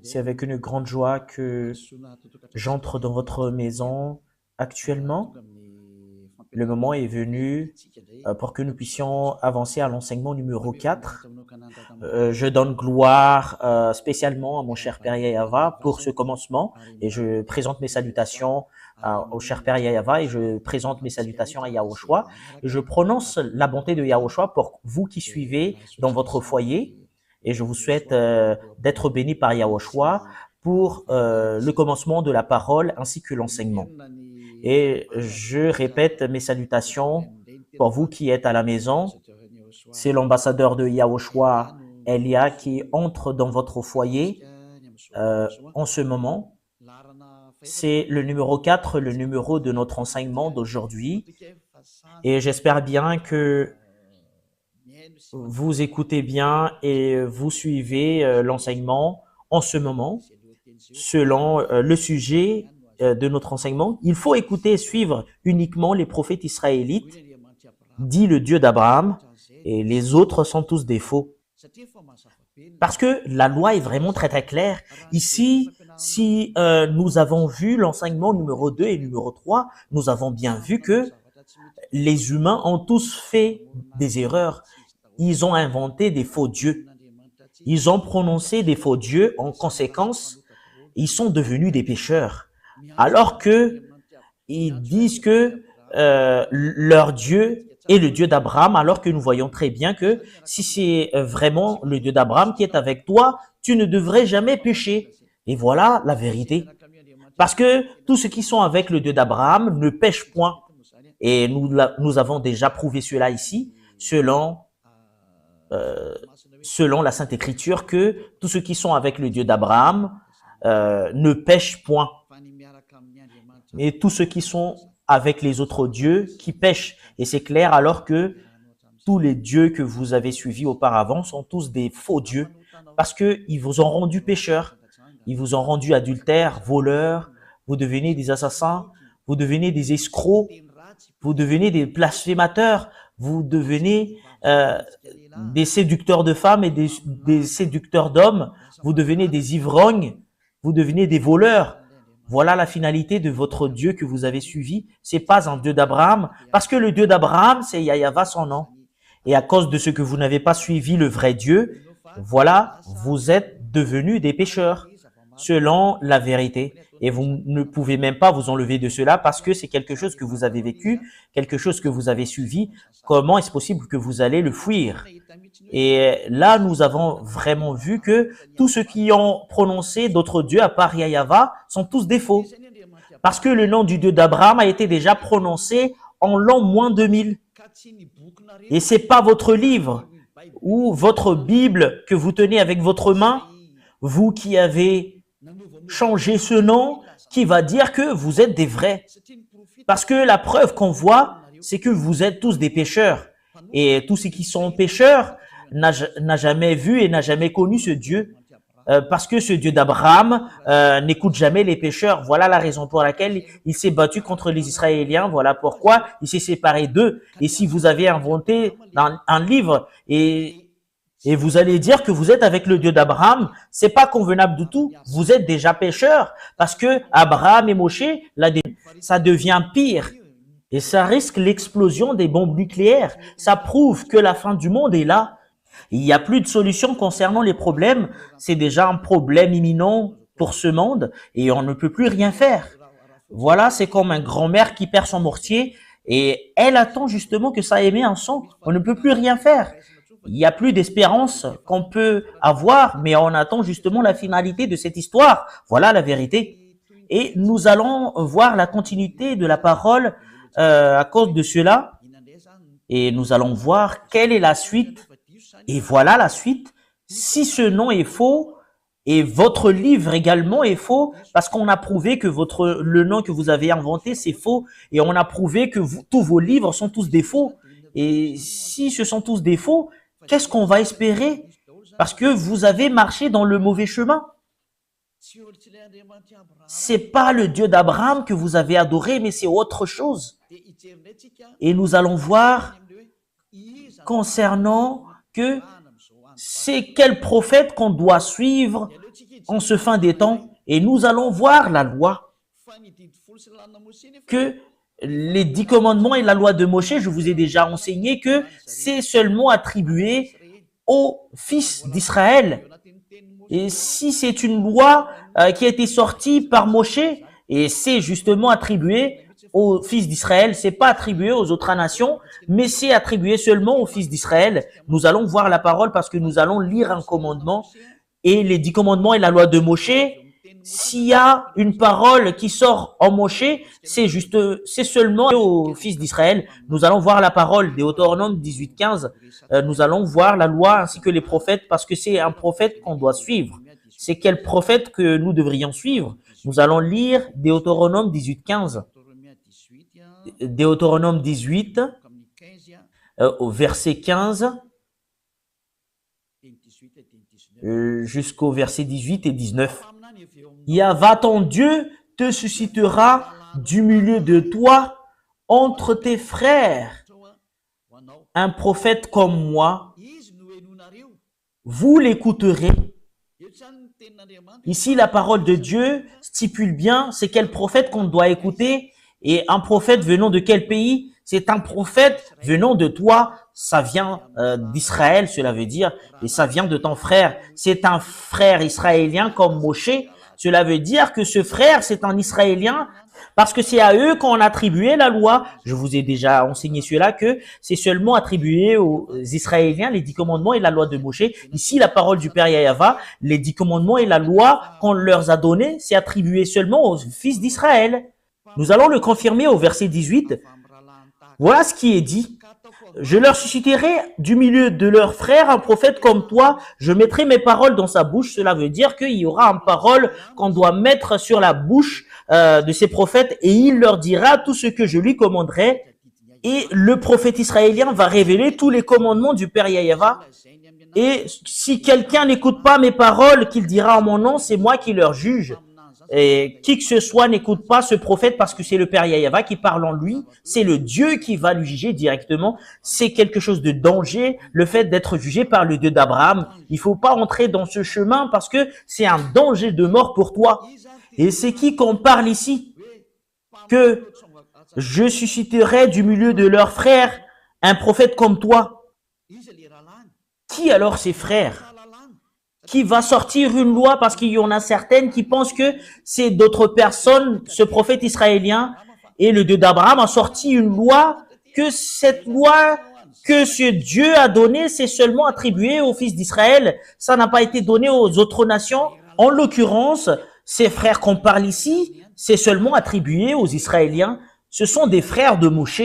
C'est avec une grande joie que j'entre dans votre maison actuellement. Le moment est venu pour que nous puissions avancer à l'enseignement numéro 4. Je donne gloire spécialement à mon cher Père Yahava pour ce commencement et je présente mes salutations au cher Père Yahava et je présente mes salutations à Yahushua. Je prononce la bonté de Yahushua pour vous qui suivez dans votre foyer et je vous souhaite d'être bénis par Yahushua pour le commencement de la parole ainsi que l'enseignement. Et je répète mes salutations pour vous qui êtes à la maison. C'est l'ambassadeur de Yahushua, Elia, qui entre dans votre foyer en ce moment. C'est le numéro 4, le numéro de notre enseignement d'aujourd'hui. Et j'espère bien que vous écoutez bien et vous suivez l'enseignement en ce moment selon le sujet de notre enseignement. Il faut écouter et suivre uniquement les prophètes israélites, dit le Dieu d'Abraham, et les autres sont tous des faux. Parce que la loi est vraiment très très claire. Ici, si nous avons vu l'enseignement numéro 2 et numéro 3, nous avons bien vu que les humains ont tous fait des erreurs. Ils ont inventé des faux dieux. Ils ont prononcé des faux dieux. En conséquence, ils sont devenus des pécheurs. Alors que ils disent que leur Dieu est le Dieu d'Abraham, alors que nous voyons très bien que si c'est vraiment le Dieu d'Abraham qui est avec toi, tu ne devrais jamais pécher. Et voilà la vérité. Parce que tous ceux qui sont avec le Dieu d'Abraham ne pêchent point. Et nous avons déjà prouvé cela ici, selon la Sainte Écriture, que tous ceux qui sont avec le Dieu d'Abraham ne pêchent point. Et tous ceux qui sont avec les autres dieux qui pêchent. Et c'est clair alors que tous les dieux que vous avez suivis auparavant sont tous des faux dieux parce qu'ils vous ont rendu pécheurs. Ils vous ont rendu adultères, voleurs, vous devenez des assassins, vous devenez des escrocs, vous devenez des blasphémateurs, vous devenez des séducteurs de femmes et des séducteurs d'hommes, vous devenez des ivrognes, vous devenez des voleurs. Voilà la finalité de votre Dieu que vous avez suivi. C'est pas un Dieu d'Abraham, parce que le Dieu d'Abraham, c'est Yahava son nom. Et à cause de ce que vous n'avez pas suivi le vrai Dieu, voilà, vous êtes devenus des pécheurs, selon la vérité. Et vous ne pouvez même pas vous enlever de cela parce que c'est quelque chose que vous avez vécu, quelque chose que vous avez suivi. Comment est-ce possible que vous allez le fuir? Et là, nous avons vraiment vu que tous ceux qui ont prononcé d'autres dieux à part Yahava sont tous des faux. Parce que le nom du Dieu d'Abraham a été déjà prononcé en l'an moins 2000. Et c'est pas votre livre ou votre Bible que vous tenez avec votre main, vous qui avez changé ce nom, qui va dire que vous êtes des vrais. Parce que la preuve qu'on voit, c'est que vous êtes tous des pécheurs. Et tous ceux qui sont pécheurs n'a jamais vu et n'a jamais connu ce Dieu. Parce que ce Dieu d'Abraham n'écoute jamais les pécheurs. Voilà la raison pour laquelle il s'est battu contre les Israéliens. Voilà pourquoi il s'est séparé d'eux. Et si vous avez inventé un livre et vous allez dire que vous êtes avec le Dieu d'Abraham, c'est pas convenable du tout. Vous êtes déjà pécheurs parce que Abraham et Moshe, là, ça devient pire. Et ça risque l'explosion des bombes nucléaires. Ça prouve que la fin du monde est là. Il n'y a plus de solution concernant les problèmes. C'est déjà un problème imminent pour ce monde et on ne peut plus rien faire. Voilà, c'est comme un grand-mère qui perd son mortier et elle attend justement que ça émet un son. On ne peut plus rien faire. Il n'y a plus d'espérance qu'on peut avoir, mais on attend justement la finalité de cette histoire. Voilà la vérité. Et nous allons voir la continuité de la parole à cause de cela. Et nous allons voir quelle est la suite. Et voilà la suite. Si ce nom est faux, et votre livre également est faux, parce qu'on a prouvé que le nom que vous avez inventé, c'est faux, et on a prouvé que tous vos livres sont tous des faux. Et si ce sont tous des faux, qu'est-ce qu'on va espérer? Parce que vous avez marché dans le mauvais chemin. C'est pas le Dieu d'Abraham que vous avez adoré, mais c'est autre chose. Et nous allons voir concernant que c'est quel prophète qu'on doit suivre en ce fin des temps. Et nous allons voir la loi, que les 10 commandements et la loi de Moshe, je vous ai déjà enseigné que c'est seulement attribué aux fils d'Israël. Et si c'est une loi qui a été sortie par Moshe, et c'est justement attribué aux fils d'Israël, c'est pas attribué aux autres nations, mais c'est attribué seulement aux fils d'Israël. Nous allons voir la parole parce que nous allons lire un commandement et les 10 commandements et la loi de Moshe. S'il y a une parole qui sort en Moshe, c'est seulement aux fils d'Israël. Nous allons voir la parole, Deutéronome 18-15. Nous allons voir la loi ainsi que les prophètes parce que c'est un prophète qu'on doit suivre. C'est quel prophète que nous devrions suivre? Nous allons lire Deutéronome 18-15. Deutéronome 18, au verset 15 jusqu'au verset 18 et 19. Yahva ton Dieu te suscitera du milieu de toi entre tes frères un prophète comme moi. Vous l'écouterez. Ici, la parole de Dieu stipule bien c'est quel prophète qu'on doit écouter. Et un prophète venant de quel pays? C'est un prophète venant de toi. Ça vient d'Israël, cela veut dire, et ça vient de ton frère. C'est un frère israélien comme Moshe. Cela veut dire que ce frère, c'est un Israélien parce que c'est à eux qu'on a attribué la loi. Je vous ai déjà enseigné cela, que c'est seulement attribué aux Israéliens, les 10 commandements et la loi de Moshe. Ici, la parole du Père Yahva, les 10 commandements et la loi qu'on leur a donnée, c'est attribué seulement aux fils d'Israël. Nous allons le confirmer au verset 18. Voilà ce qui est dit. Je leur susciterai du milieu de leurs frères un prophète comme toi. Je mettrai mes paroles dans sa bouche. Cela veut dire qu'il y aura une parole qu'on doit mettre sur la bouche de ces prophètes et il leur dira tout ce que je lui commanderai. Et le prophète israélien va révéler tous les commandements du Père Yahva. Et si quelqu'un n'écoute pas mes paroles qu'il dira en mon nom, c'est moi qui leur juge. Et qui que ce soit n'écoute pas ce prophète parce que c'est le Père Yahva qui parle en lui. C'est le Dieu qui va lui juger directement. C'est quelque chose de danger, le fait d'être jugé par le Dieu d'Abraham. Il faut pas entrer dans ce chemin parce que c'est un danger de mort pour toi. Et c'est qui qu'on parle ici? Que je susciterai du milieu de leurs frères un prophète comme toi. Qui alors ces frères? Qui va sortir une loi parce qu'il y en a certaines qui pensent que c'est d'autres personnes, ce prophète israélien et le Dieu d'Abraham a sorti une loi, que cette loi que ce Dieu a donnée, c'est seulement attribué aux fils d'Israël. Ça n'a pas été donné aux autres nations. En l'occurrence, ces frères qu'on parle ici, c'est seulement attribué aux Israéliens. Ce sont des frères de Moshe.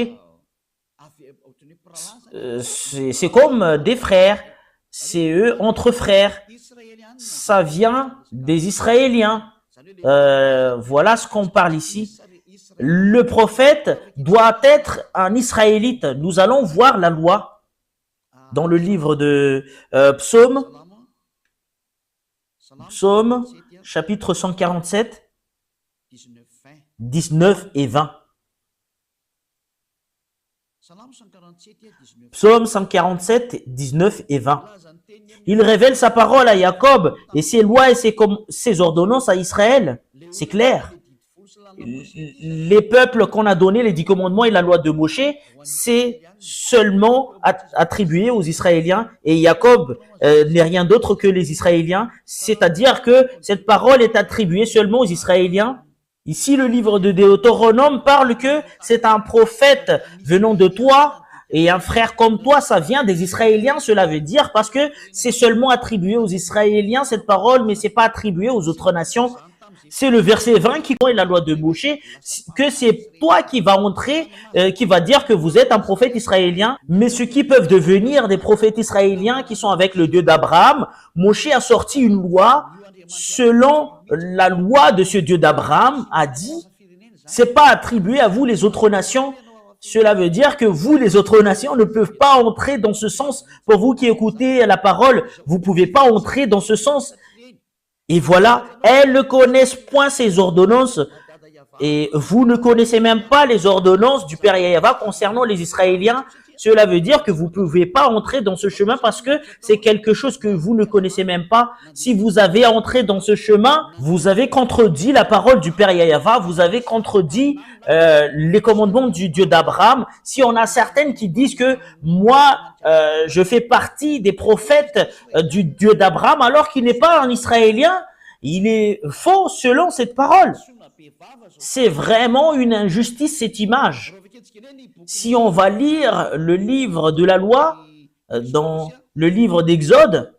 C'est comme des frères. C'est eux entre frères. Ça vient des Israéliens. Voilà ce qu'on parle ici. Le prophète doit être un Israélite. Nous allons voir la loi dans le livre de Psaume, chapitre 147, 19 et 20. Psaume 147, 19 et 20. Il révèle sa parole à Jacob et ses lois et ses ordonnances à Israël. C'est clair. Les peuples qu'on a donné, les 10 commandements et la loi de Moshe, c'est seulement attribué aux Israéliens. Et Jacob n'est rien d'autre que les Israéliens. C'est-à-dire que cette parole est attribuée seulement aux Israéliens. Ici, le livre de Deutéronome parle que c'est un prophète venant de toi. Et un frère comme toi, ça vient des Israéliens, cela veut dire, parce que c'est seulement attribué aux Israéliens, cette parole, mais c'est pas attribué aux autres nations. C'est le verset 20 qui est la loi de Moshe, que c'est toi qui va entrer, qui va dire que vous êtes un prophète israélien, mais ceux qui peuvent devenir des prophètes israéliens qui sont avec le Dieu d'Abraham, Moshe a sorti une loi, selon la loi de ce Dieu d'Abraham, a dit, c'est pas attribué à vous les autres nations. Cela veut dire que vous, les autres nations, ne peuvent pas entrer dans ce sens. Pour vous qui écoutez la parole, vous pouvez pas entrer dans ce sens. Et voilà, elles ne connaissent point ces ordonnances. Et vous ne connaissez même pas les ordonnances du Père Yahva concernant les Israéliens. cela veut dire que vous ne pouvez pas entrer dans ce chemin parce que c'est quelque chose que vous ne connaissez même pas. Si vous avez entré dans ce chemin, vous avez contredit la parole du Père Yahweh, vous avez contredit les commandements du Dieu d'Abraham. Si on a certaines qui disent que moi, je fais partie des prophètes du Dieu d'Abraham alors qu'il n'est pas un Israélien, il est faux selon cette parole. C'est vraiment une injustice, cette image. Si on va lire le livre de la loi, dans le livre d'Exode,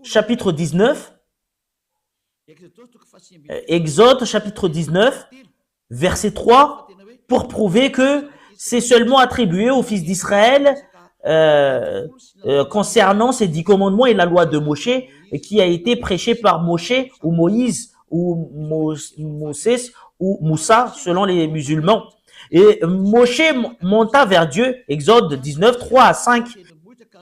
chapitre 19, Exode chapitre 19, verset 3, pour prouver que c'est seulement attribué aux fils d'Israël concernant ces 10 commandements et la loi de Moshe qui a été prêchée par Moshe ou Moïse ou Moses ou Moussa selon les musulmans. Et Moshe monta vers Dieu, Exode 19, 3 à 5.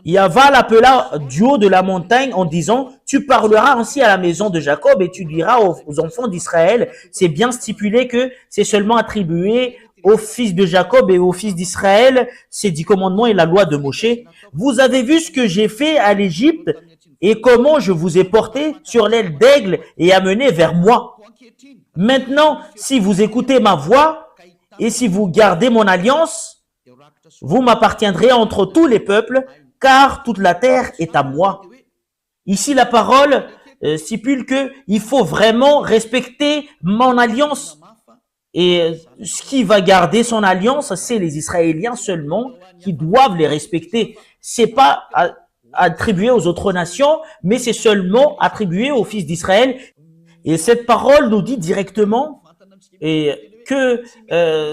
Yahva l'appela du haut de la montagne en disant, tu parleras ainsi à la maison de Jacob et tu diras aux enfants d'Israël, c'est bien stipulé que c'est seulement attribué aux fils de Jacob et aux fils d'Israël, ces 10 commandements et la loi de Moshe. Vous avez vu ce que j'ai fait à l'Égypte et comment je vous ai porté sur l'aile d'aigle et amené vers moi. Maintenant, si vous écoutez ma voix et si vous gardez mon alliance, vous m'appartiendrez entre tous les peuples, car toute la terre est à moi. Ici, la parole stipule que il faut vraiment respecter mon alliance. Et ce qui va garder son alliance, c'est les Israéliens seulement qui doivent les respecter. C'est pas attribué aux autres nations, mais c'est seulement attribué aux fils d'Israël. Et cette parole nous dit directement que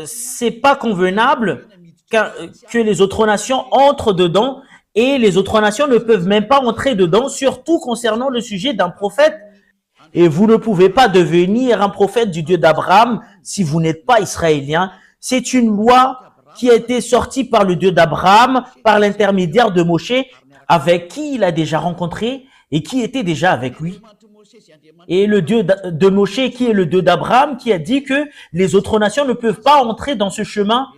c'est pas convenable que les autres nations entrent dedans, et les autres nations ne peuvent même pas entrer dedans, surtout concernant le sujet d'un prophète. Et vous ne pouvez pas devenir un prophète du Dieu d'Abraham si vous n'êtes pas israélien. C'est une loi qui a été sortie par le Dieu d'Abraham, par l'intermédiaire de Moshe, avec qui il a déjà rencontré et qui était déjà avec lui. Et le Dieu de Moshe, qui est le Dieu d'Abraham, qui a dit que les autres nations ne peuvent pas entrer dans ce chemin.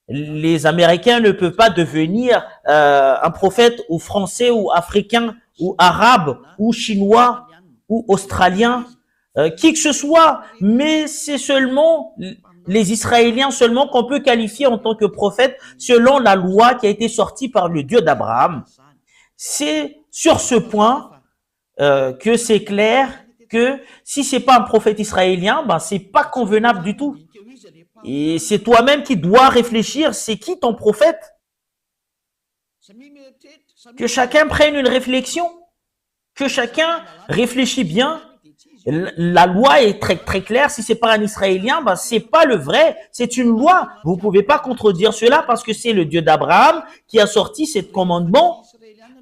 Les Américains ne peuvent pas devenir un prophète ou français ou africain ou arabe ou chinois ou australien, qui que ce soit, mais c'est seulement les Israéliens seulement qu'on peut qualifier en tant que prophète selon la loi qui a été sortie par le Dieu d'Abraham. C'est sur ce point que c'est clair que si c'est pas un prophète israélien, ben c'est pas convenable du tout. Et c'est toi-même qui dois réfléchir, c'est qui ton prophète? Que chacun prenne une réflexion, que chacun réfléchit bien. La loi est très très claire. Si c'est pas un Israélien, ben c'est pas le vrai. C'est une loi. Vous pouvez pas contredire cela parce que c'est le Dieu d'Abraham qui a sorti ce commandement.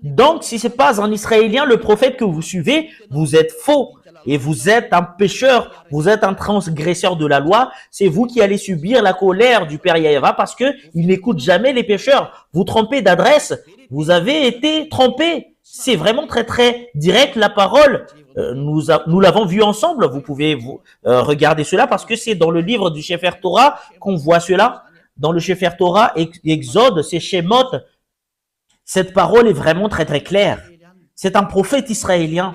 Donc, si c'est pas un Israélien, le prophète que vous suivez, vous êtes faux. Et vous êtes un pécheur, vous êtes un transgresseur de la loi, c'est vous qui allez subir la colère du Père Yahweh parce que il n'écoute jamais les pécheurs. Vous trompez d'adresse, vous avez été trompé. C'est vraiment très très direct la parole. Nous l'avons vu ensemble, vous pouvez regarder cela parce que c'est dans le livre du Sefer Torah qu'on voit cela. Dans le Sefer Torah, Exode, c'est Shemot. Cette parole est vraiment très très claire. C'est un prophète israélien.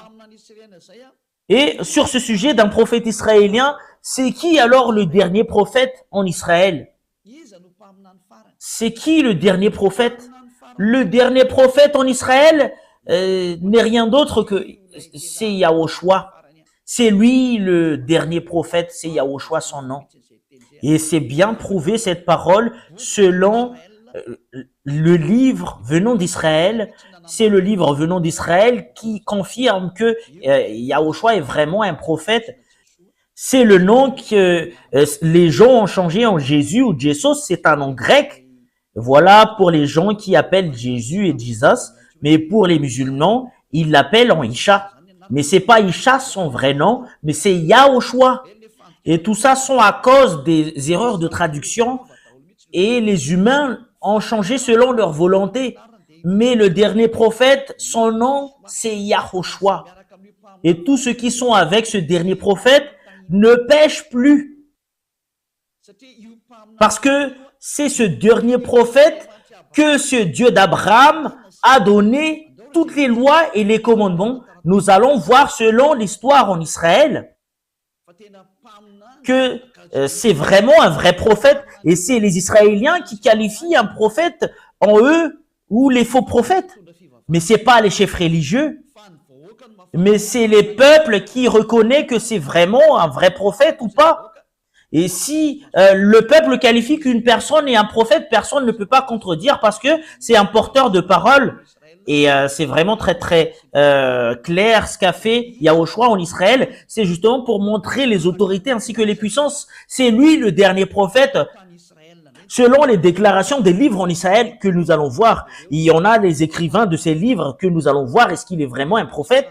Et sur ce sujet d'un prophète israélien, c'est qui alors le dernier prophète en Israël? C'est qui le dernier prophète? Le dernier prophète en Israël n'est rien d'autre que c'est Yahushua. C'est lui le dernier prophète, c'est Yahushua son nom. Et c'est bien prouvé cette parole selon le livre venant d'Israël. C'est le livre venant d'Israël qui confirme que Yahushua est vraiment un prophète. C'est le nom que les gens ont changé en Jésus ou Jesus, c'est un nom grec. Voilà pour les gens qui appellent Jésus et Jesus, mais pour les musulmans, ils l'appellent en Isha. Mais c'est pas Isha son vrai nom, mais c'est Yahushua. Et tout ça sont à cause des erreurs de traduction et les humains ont changé selon leur volonté. Mais le dernier prophète, son nom, c'est Yahushua. Et tous ceux qui sont avec ce dernier prophète ne pêchent plus. Parce que c'est ce dernier prophète que ce Dieu d'Abraham a donné toutes les lois et les commandements. Nous allons voir selon l'histoire en Israël que c'est vraiment un vrai prophète et c'est les Israéliens qui qualifient un prophète en eux ou les faux prophètes. Mais c'est pas les chefs religieux, mais c'est les peuples qui reconnaissent que c'est vraiment un vrai prophète ou pas. Et si le peuple qualifie qu'une personne est un prophète, personne ne peut pas contredire parce que c'est un porteur de parole. Et c'est vraiment très très clair ce qu'a fait Yahushua en Israël. C'est justement pour montrer les autorités ainsi que les puissances. C'est lui le dernier prophète. Selon les déclarations des livres en Israël que nous allons voir, il y en a les écrivains de ces livres que nous allons voir. Est-ce qu'il est vraiment un prophète?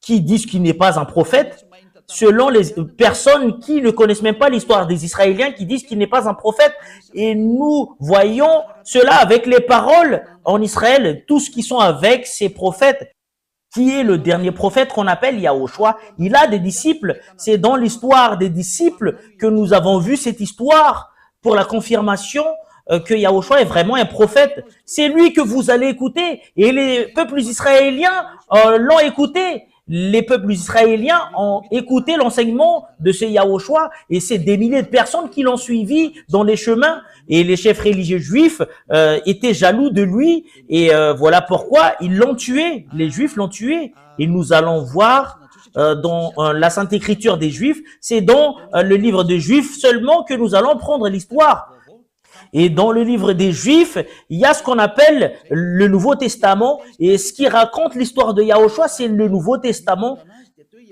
Qui disent qu'il n'est pas un prophète? Selon les personnes qui ne connaissent même pas l'histoire des Israéliens, qui disent qu'il n'est pas un prophète. Et nous voyons cela avec les paroles en Israël, tous qui sont avec ces prophètes. Qui est le dernier prophète qu'on appelle Yahushua? Il a des disciples. C'est dans l'histoire des disciples que nous avons vu cette histoire pour la confirmation que Yahushua est vraiment un prophète. C'est lui que vous allez écouter. Et les peuples israéliens l'ont écouté. Les peuples israéliens ont écouté l'enseignement de ce Yahushua et c'est des milliers de personnes qui l'ont suivi dans les chemins. Et les chefs religieux juifs étaient jaloux de lui et voilà pourquoi ils l'ont tué. Les Juifs l'ont tué. Et nous allons voir dans la Sainte Écriture des Juifs, c'est dans le livre des Juifs seulement que nous allons prendre l'histoire. Et dans le livre des Juifs, il y a ce qu'on appelle le Nouveau Testament. Et ce qui raconte l'histoire de Yahushua, c'est le Nouveau Testament.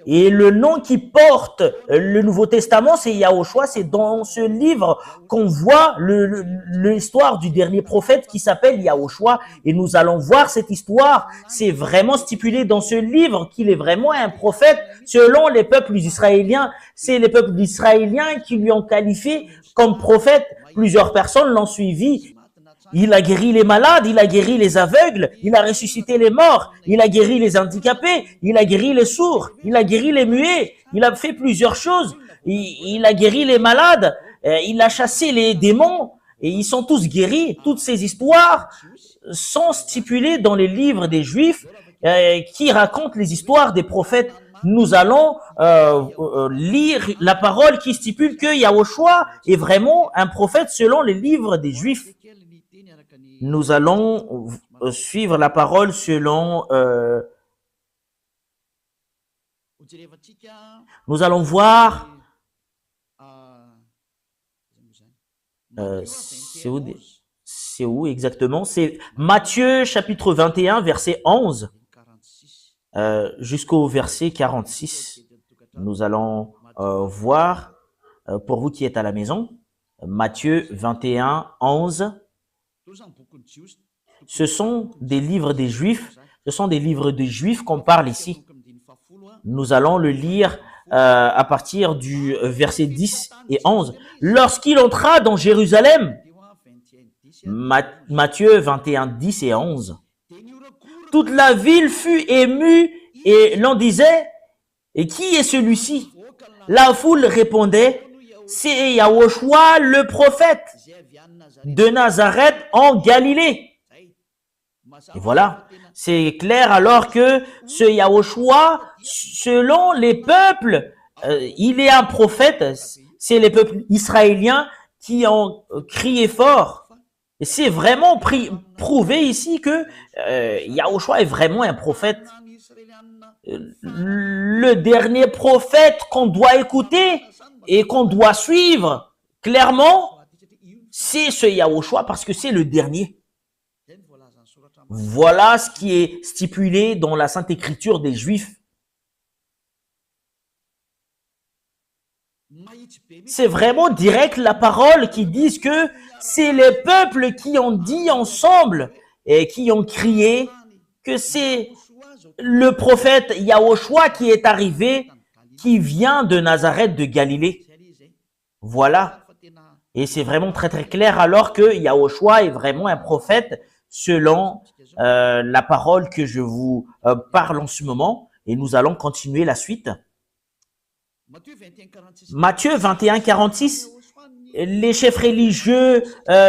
Et le nom qui porte le Nouveau Testament, c'est Yahushua. C'est dans ce livre qu'on voit l'histoire du dernier prophète qui s'appelle Yahushua. Et nous allons voir cette histoire. C'est vraiment stipulé dans ce livre qu'il est vraiment un prophète selon les peuples israéliens. C'est les peuples israéliens qui lui ont qualifié comme prophète. Plusieurs personnes l'ont suivi. Il a guéri les malades, il a guéri les aveugles, il a ressuscité les morts, il a guéri les handicapés, il a guéri les sourds, il a guéri les muets, il a fait plusieurs choses. Il a guéri les malades, il a chassé les démons et ils sont tous guéris. Toutes ces histoires sont stipulées dans les livres des Juifs qui racontent les histoires des prophètes. Nous allons lire la parole qui stipule que Yahushua est vraiment un prophète selon les livres des Juifs. Nous allons suivre la parole selon... nous allons voir... c'est où exactement? C'est Matthieu chapitre 21, verset 11 jusqu'au verset 46. Nous allons voir, pour vous qui êtes à la maison, Matthieu 21, 11. Ce sont des livres des Juifs. Ce sont des livres des Juifs qu'on parle ici. Nous allons le lire à partir du verset 10 et 11. Lorsqu'il entra dans Jérusalem, Matthieu 21, 10 et 11. Toute la ville fut émue et l'on disait, et qui est celui-ci? La foule répondait, c'est Yahushua le prophète de Nazareth en Galilée. Et voilà, c'est clair alors que ce Yahushua, selon les peuples, il est un prophète. C'est les peuples israéliens qui ont crié fort. Et c'est vraiment prouvé ici que Yahushua est vraiment un prophète. Le dernier prophète qu'on doit écouter et qu'on doit suivre, clairement, c'est ce Yahushua parce que c'est le dernier. Voilà ce qui est stipulé dans la Sainte Écriture des Juifs. C'est vraiment direct la parole qui dit que c'est les peuples qui ont dit ensemble et qui ont crié que c'est le prophète Yahushua qui est arrivé, qui vient de Nazareth de Galilée. Voilà. Et c'est vraiment très très clair alors que Yahushua est vraiment un prophète selon la parole que je vous parle en ce moment. Et nous allons continuer la suite. Matthieu 21, 46. les chefs religieux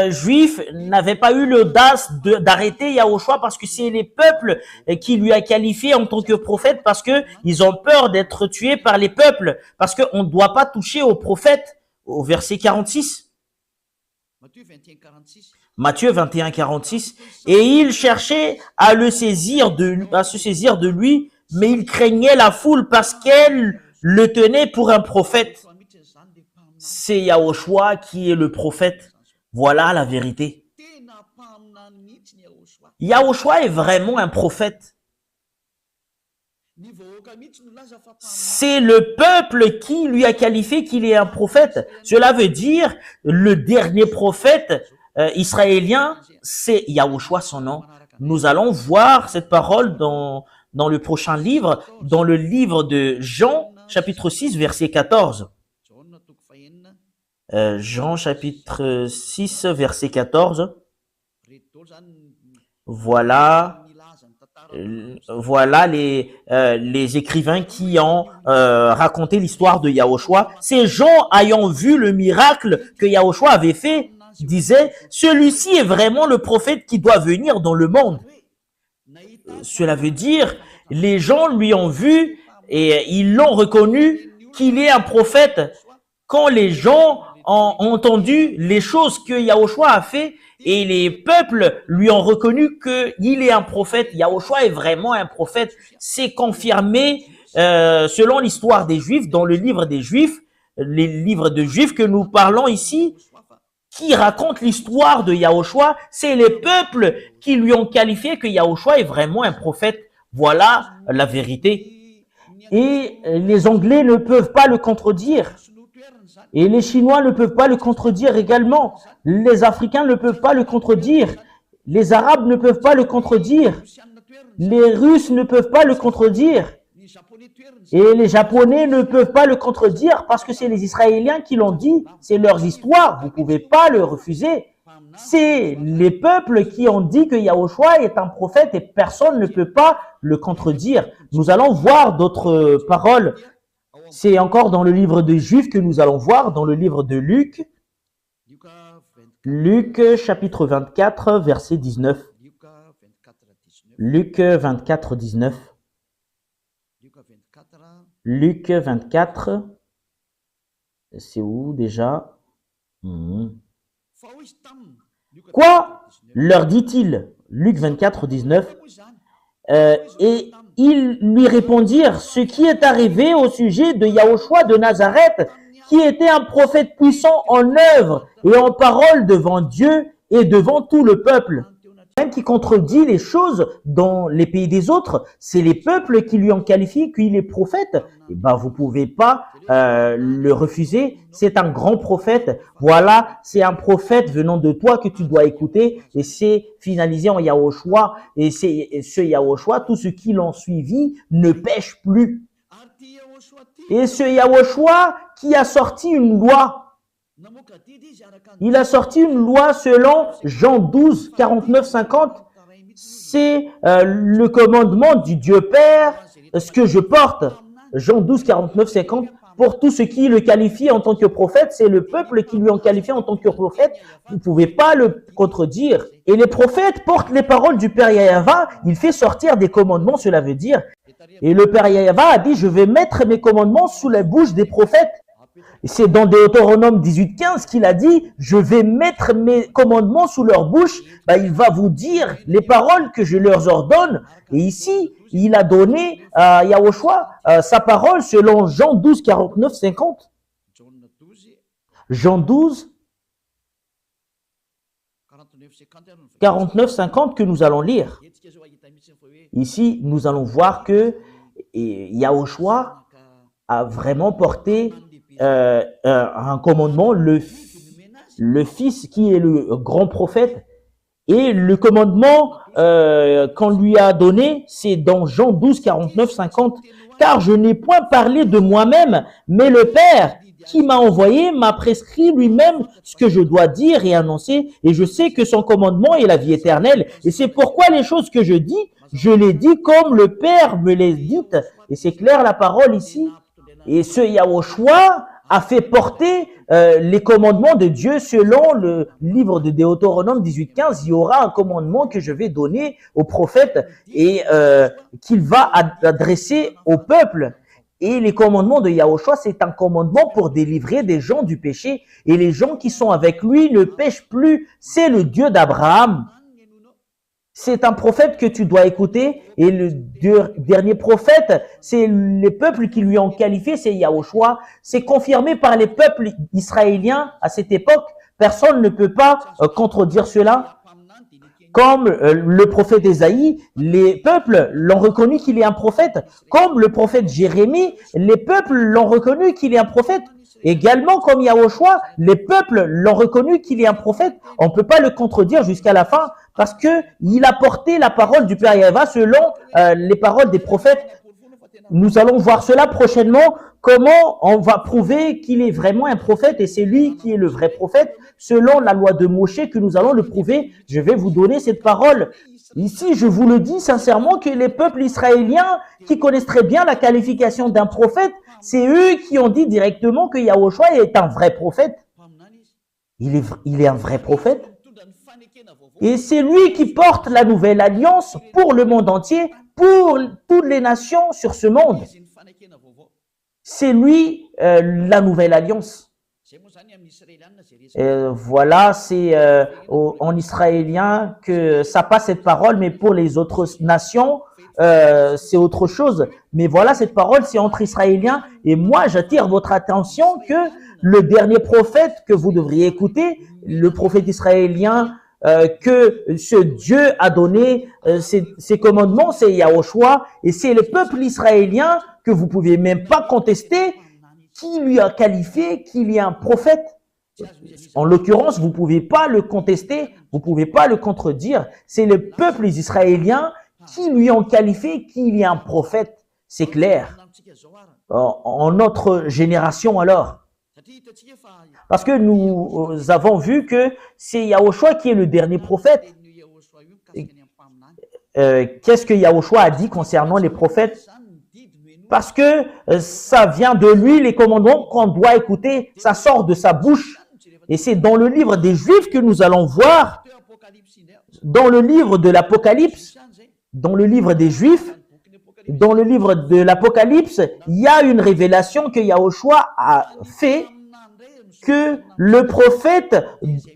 juifs n'avaient pas eu l'audace d'arrêter Yahushua parce que c'est les peuples qui lui a qualifié en tant que prophète parce que ils ont peur d'être tués par les peuples parce qu'on ne doit pas toucher aux prophètes au verset 46. Matthieu 21, 46. Et il cherchait à se saisir de lui, mais il craignait la foule parce qu'elle le tenait pour un prophète. C'est Yahushua qui est le prophète. Voilà la vérité. Yahushua est vraiment un prophète. C'est le peuple qui lui a qualifié qu'il est un prophète. Cela veut dire le dernier prophète israélien, c'est Yahushua son nom. Nous allons voir cette parole dans le prochain livre, dans le livre de Jean, chapitre 6, verset 14. Jean chapitre 6, verset 14. Voilà les écrivains qui ont raconté l'histoire de Yahushua. Ces gens ayant vu le miracle que Yahushua avait fait, disaient, celui-ci est vraiment le prophète qui doit venir dans le monde. Cela veut dire, les gens lui ont vu et ils l'ont reconnu qu'il est un prophète. Quand les gens ont entendu les choses que Yahushua a fait et les peuples lui ont reconnu qu'il est un prophète, Yahushua est vraiment un prophète, c'est confirmé selon l'histoire des Juifs, dans le livre des Juifs, les livres de Juifs que nous parlons ici, qui racontent l'histoire de Yahushua, c'est les peuples qui lui ont qualifié que Yahushua est vraiment un prophète. Voilà la vérité. Et les Anglais ne peuvent pas le contredire. Et les Chinois ne peuvent pas le contredire également. Les Africains ne peuvent pas le contredire. Les Arabes ne peuvent pas le contredire. Les Russes ne peuvent pas le contredire. Et les Japonais ne peuvent pas le contredire parce que c'est les Israéliens qui l'ont dit. C'est leurs histoires. Vous ne pouvez pas le refuser. C'est les peuples qui ont dit que Yahushua est un prophète et personne ne peut pas le contredire. Nous allons voir d'autres paroles. C'est encore dans le livre des Juifs que nous allons voir, dans le livre de Luc. Luc chapitre 24, verset 19. Luc 24, 19. Luc 24, c'est où déjà? Quoi leur dit-il? Luc 24, 19. Et ils lui répondirent, ce qui est arrivé au sujet de Yahushua de Nazareth, qui était un prophète puissant en œuvre et en parole devant Dieu et devant tout le peuple. Même qui contredit les choses dans les pays des autres, c'est les peuples qui lui ont qualifié qu'il est prophète. Et ben, vous pouvez pas le refuser. C'est un grand prophète. Voilà, c'est un prophète venant de toi que tu dois écouter. Et c'est finalisé en Yahushua. Et c'est ce Yahushua, tous ceux qui l'ont suivi ne pêchent plus. Et ce Yahushua qui a sorti une loi. Il a sorti une loi selon Jean 12, 49, 50. C'est le commandement du Dieu Père, ce que je porte. Jean 12, 49, 50. Pour tous ceux qui le qualifient en tant que prophète, c'est le peuple qui lui ont qualifié en tant que prophète. Vous ne pouvez pas le contredire. Et les prophètes portent les paroles du Père Yahva. Il fait sortir des commandements, cela veut dire. Et le Père Yahva a dit, je vais mettre mes commandements sous la bouche des prophètes. C'est dans Deutéronome 18:15 qu'il a dit, je vais mettre mes commandements sous leur bouche. Il va vous dire les paroles que je leur ordonne. Et ici, il a donné à Yahushua sa parole selon Jean 12, 49, 50. Jean 12, 49, 50 que nous allons lire. Ici, nous allons voir que Yahushua a vraiment porté un commandement, le Fils qui est le grand prophète. Et le commandement qu'on lui a donné, c'est dans Jean 12, 49, 50. Car je n'ai point parlé de moi-même, mais le Père qui m'a envoyé m'a prescrit lui-même ce que je dois dire et annoncer. Et je sais que son commandement est la vie éternelle. Et c'est pourquoi les choses que je dis, je les dis comme le Père me les dit. Et c'est clair la parole ici. Et ce Yahushua a fait porter les commandements de Dieu selon le livre de Deutéronome 18:15. Il y aura un commandement que je vais donner au prophète et qu'il va adresser au peuple. Et les commandements de Yahushua, c'est un commandement pour délivrer des gens du péché. Et les gens qui sont avec lui ne pêchent plus. C'est le Dieu d'Abraham. C'est un prophète que tu dois écouter. Et le dernier prophète, c'est les peuples qui lui ont qualifié, c'est Yahushua. C'est confirmé par les peuples israéliens à cette époque. Personne ne peut pas contredire cela. Comme le prophète Ésaïe, les peuples l'ont reconnu qu'il est un prophète. Comme le prophète Jérémie, les peuples l'ont reconnu qu'il est un prophète. Également, comme Yahushua, les peuples l'ont reconnu qu'il est un prophète. On ne peut pas le contredire jusqu'à la fin parce que il a porté la parole du Père Yahvé selon les paroles des prophètes. Nous allons voir cela prochainement, comment on va prouver qu'il est vraiment un prophète et c'est lui qui est le vrai prophète. Selon la loi de Moshe que nous allons le prouver, je vais vous donner cette parole. Ici, je vous le dis sincèrement que les peuples israéliens qui connaissent très bien la qualification d'un prophète, c'est eux qui ont dit directement que Yahushua est un vrai prophète. Il est un vrai prophète. Et c'est lui qui porte la nouvelle alliance pour le monde entier, pour toutes les nations sur ce monde. C'est lui la nouvelle alliance. Voilà, c'est en israélien que ça passe cette parole, mais pour les autres nations, c'est autre chose. Mais voilà, cette parole, c'est entre Israéliens. Et moi, j'attire votre attention que le dernier prophète que vous devriez écouter, le prophète israélien, que ce Dieu a donné ses commandements, c'est Yahushua, et c'est le peuple israélien que vous pouvez même pas contester, qui lui a qualifié qu'il est un prophète. En l'occurrence, vous pouvez pas le contester, vous pouvez pas le contredire. C'est le peuple israélien qui lui ont qualifié qu'il est un prophète. C'est clair. En notre génération alors. Parce que nous avons vu que c'est Yahushua qui est le dernier prophète. Qu'est-ce que Yahushua a dit concernant les prophètes? Parce que ça vient de lui, les commandements qu'on doit écouter, ça sort de sa bouche. Et c'est dans le livre des Juifs que nous allons voir, dans le livre de l'Apocalypse, dans le livre des Juifs, dans le livre de l'Apocalypse, il y a une révélation que Yahushua a fait, que le prophète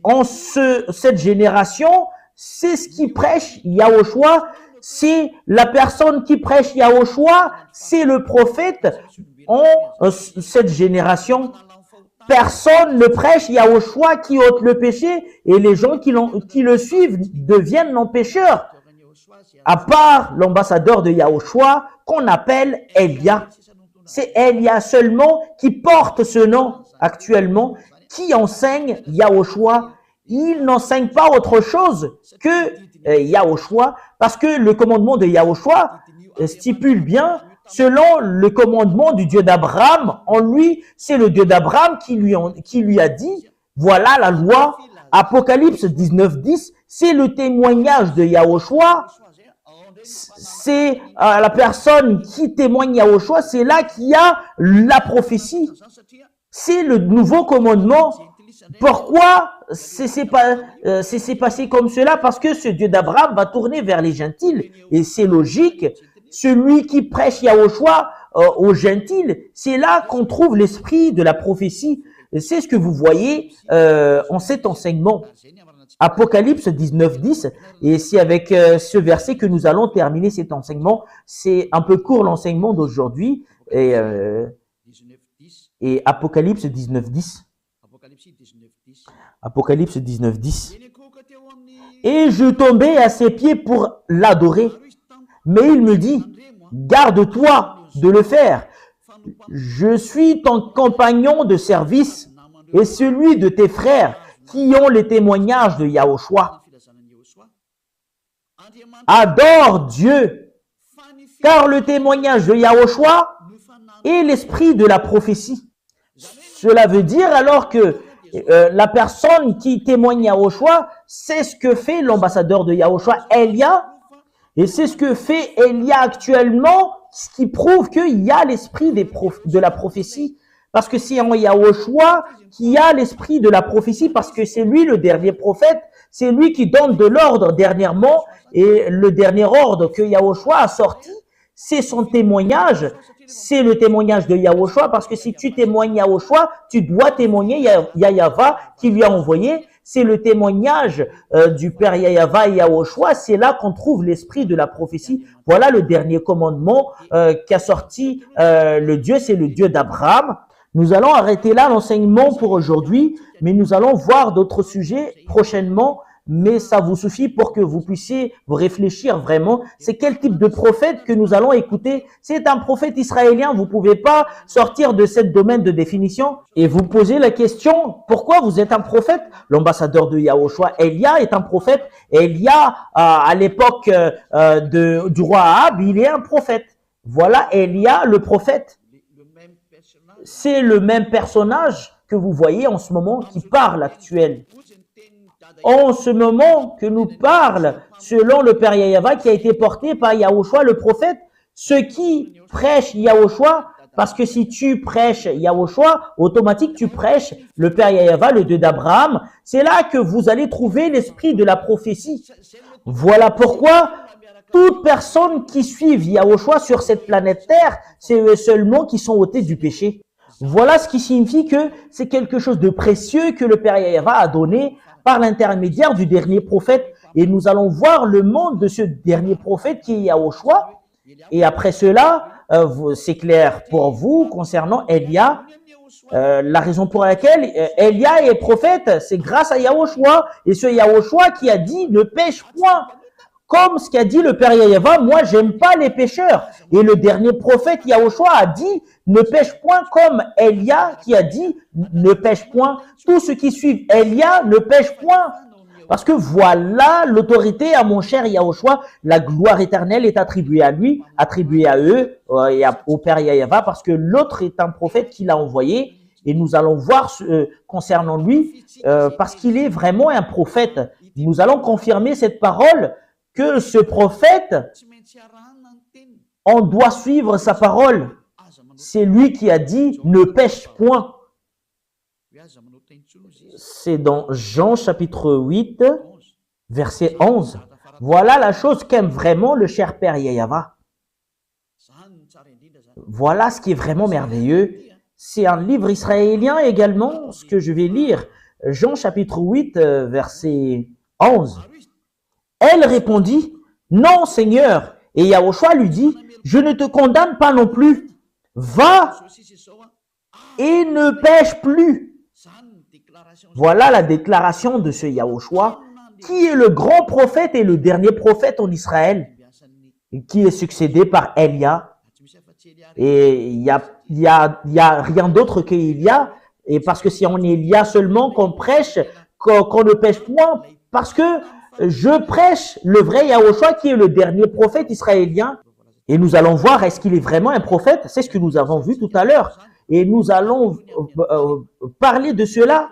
en cette génération, c'est ce qui prêche Yahushua, c'est la personne qui prêche Yahushua, c'est le prophète en cette génération. Personne ne prêche Yahushua qui ôte le péché et les gens qui le suivent deviennent non-pécheurs. À part l'ambassadeur de Yahushua qu'on appelle Elia. C'est Elia seulement qui porte ce nom actuellement, qui enseigne Yahushua. Il n'enseigne pas autre chose que Yahushua, parce que le commandement de Yahushua stipule bien, selon le commandement du Dieu d'Abraham, en lui, c'est le Dieu d'Abraham qui lui a dit, voilà la loi, Apocalypse 19:10, c'est le témoignage de Yahushua. C'est la personne qui témoigne Yahushua, c'est là qu'il y a la prophétie. C'est le nouveau commandement. Pourquoi c'est passé comme cela? Parce que ce Dieu d'Abraham va tourner vers les gentils. Et c'est logique. Celui qui prêche Yahushua aux gentils, c'est là qu'on trouve l'esprit de la prophétie. C'est ce que vous voyez en cet enseignement. Apocalypse 19:10, et c'est avec ce verset que nous allons terminer cet enseignement. C'est un peu court l'enseignement d'aujourd'hui, et Apocalypse 19:10. Apocalypse 19:10. Et je tombai à ses pieds pour l'adorer, mais il me dit, garde-toi de le faire. Je suis ton compagnon de service et celui de tes frères qui ont les témoignages de Yahushua. Adore Dieu, car le témoignage de Yahushua est l'esprit de la prophétie. Cela veut dire alors que la personne qui témoigne Yahushua, c'est ce que fait l'ambassadeur de Yahushua, Elia, et c'est ce que fait Elia actuellement, ce qui prouve qu'il y a l'esprit de la prophétie. Parce que c'est en Yahushua qui a l'esprit de la prophétie, parce que c'est lui le dernier prophète, c'est lui qui donne de l'ordre dernièrement, et le dernier ordre que Yahushua a sorti, c'est son témoignage, c'est le témoignage de Yahushua, parce que si tu témoignes Yahushua, tu dois témoigner Yahava qui lui a envoyé. C'est le témoignage du Père Yahava et Yahushua, c'est là qu'on trouve l'esprit de la prophétie. Voilà le dernier commandement qu'a sorti le Dieu, c'est le Dieu d'Abraham. Nous allons arrêter là l'enseignement pour aujourd'hui, mais nous allons voir d'autres sujets prochainement. Mais ça vous suffit pour que vous puissiez vous réfléchir vraiment. C'est quel type de prophète que nous allons écouter? C'est un prophète israélien. Vous pouvez pas sortir de ce domaine de définition et vous poser la question, pourquoi vous êtes un prophète? L'ambassadeur de Yahushua, Elia, est un prophète. Elia, à l'époque du roi Ahab, il est un prophète. Voilà Elia, le prophète. C'est le même personnage que vous voyez en ce moment qui parle actuel. En ce moment que nous parle, selon le Père Yahava qui a été porté par Yahushua le prophète, ceux qui prêchent Yahushua, parce que si tu prêches Yahushua, automatique tu prêches le Père Yahava, le Dieu d'Abraham. C'est là que vous allez trouver l'esprit de la prophétie. Voilà pourquoi toute personne qui suit Yahushua sur cette planète Terre, c'est eux seulement qui sont ôtés du péché. Voilà ce qui signifie que c'est quelque chose de précieux que le Père Yahava a donné par l'intermédiaire du dernier prophète. Et nous allons voir le monde de ce dernier prophète qui est Yahushua. Et après cela, c'est clair pour vous concernant Elia. La raison pour laquelle Elia est prophète, c'est grâce à Yahushua. Et ce Yahushua qui a dit ne pêche point. Comme ce qu'a dit le Père Yahava, moi j'aime pas les pécheurs. Et le dernier prophète Yahushua a dit ne pêche point, comme Elia qui a dit ne pêche point. Tous ceux qui suivent Elia ne pêchent point. Parce que voilà l'autorité à mon cher Yahushua, la gloire éternelle est attribuée à lui, attribuée à eux et au Père Yahava, parce que l'autre est un prophète qu'il a envoyé. Et nous allons voir concernant lui, parce qu'il est vraiment un prophète. Nous allons confirmer cette parole que ce prophète, on doit suivre sa parole. C'est lui qui a dit ne pêche point. C'est dans Jean chapitre 8, verset 11. Voilà la chose qu'aime vraiment le cher Père Yahava. Voilà ce qui est vraiment merveilleux. C'est un livre israélien également, ce que je vais lire. Jean chapitre 8, verset 11. Elle répondit, non Seigneur. Et Yahushua lui dit, je ne te condamne pas non plus. Va et ne pêche plus. Voilà la déclaration de ce Yahushua, qui est le grand prophète et le dernier prophète en Israël, qui est succédé par Elia. Et il y a rien d'autre qu'Elia. Et parce que c'est en Elia seulement qu'on prêche, qu'on ne pêche point, parce que je prêche le vrai Yahushua qui est le dernier prophète israélien. Et nous allons voir, est-ce qu'il est vraiment un prophète? C'est ce que nous avons vu tout à l'heure. Et nous allons parler de cela.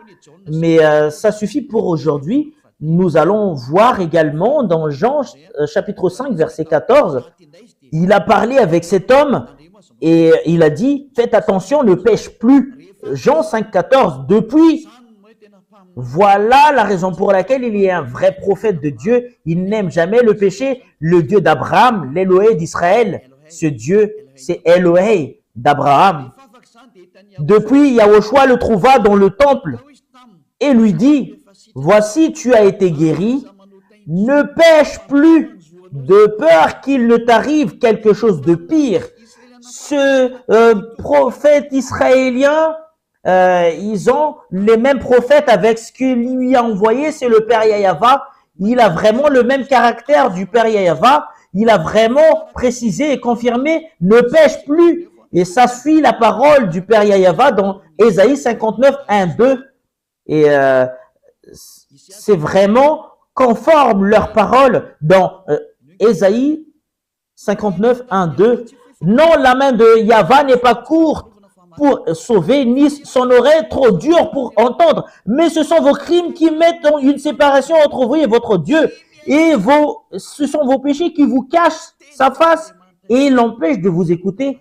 Mais ça suffit pour aujourd'hui. Nous allons voir également dans Jean chapitre 5, verset 14. Il a parlé avec cet homme et il a dit, faites attention, ne pêche plus. Jean 5, 14. Depuis, voilà la raison pour laquelle il est un vrai prophète de Dieu. Il n'aime jamais le péché. Le Dieu d'Abraham, l'Élohé d'Israël. Ce Dieu, c'est Élohé d'Abraham. Depuis, Yahushua le trouva dans le temple et lui dit, voici, tu as été guéri. Ne pêche plus de peur qu'il ne t'arrive quelque chose de pire. Ce prophète israélien, ils ont les mêmes prophètes avec ce qu'il lui a envoyé, c'est le Père Yahava. Il a vraiment le même caractère du Père Yahava. Il a vraiment précisé et confirmé, ne pêche plus. Et ça suit la parole du Père Yahava dans Ésaïe 59, 1, 2. Et c'est vraiment conforme leur parole dans Ésaïe 59, 1, 2. Non, la main de Yahva n'est pas courte pour sauver, ni son oreille trop dure pour entendre. Mais ce sont vos crimes qui mettent une séparation entre vous et votre Dieu. Et ce sont vos péchés qui vous cachent sa face et l'empêchent de vous écouter.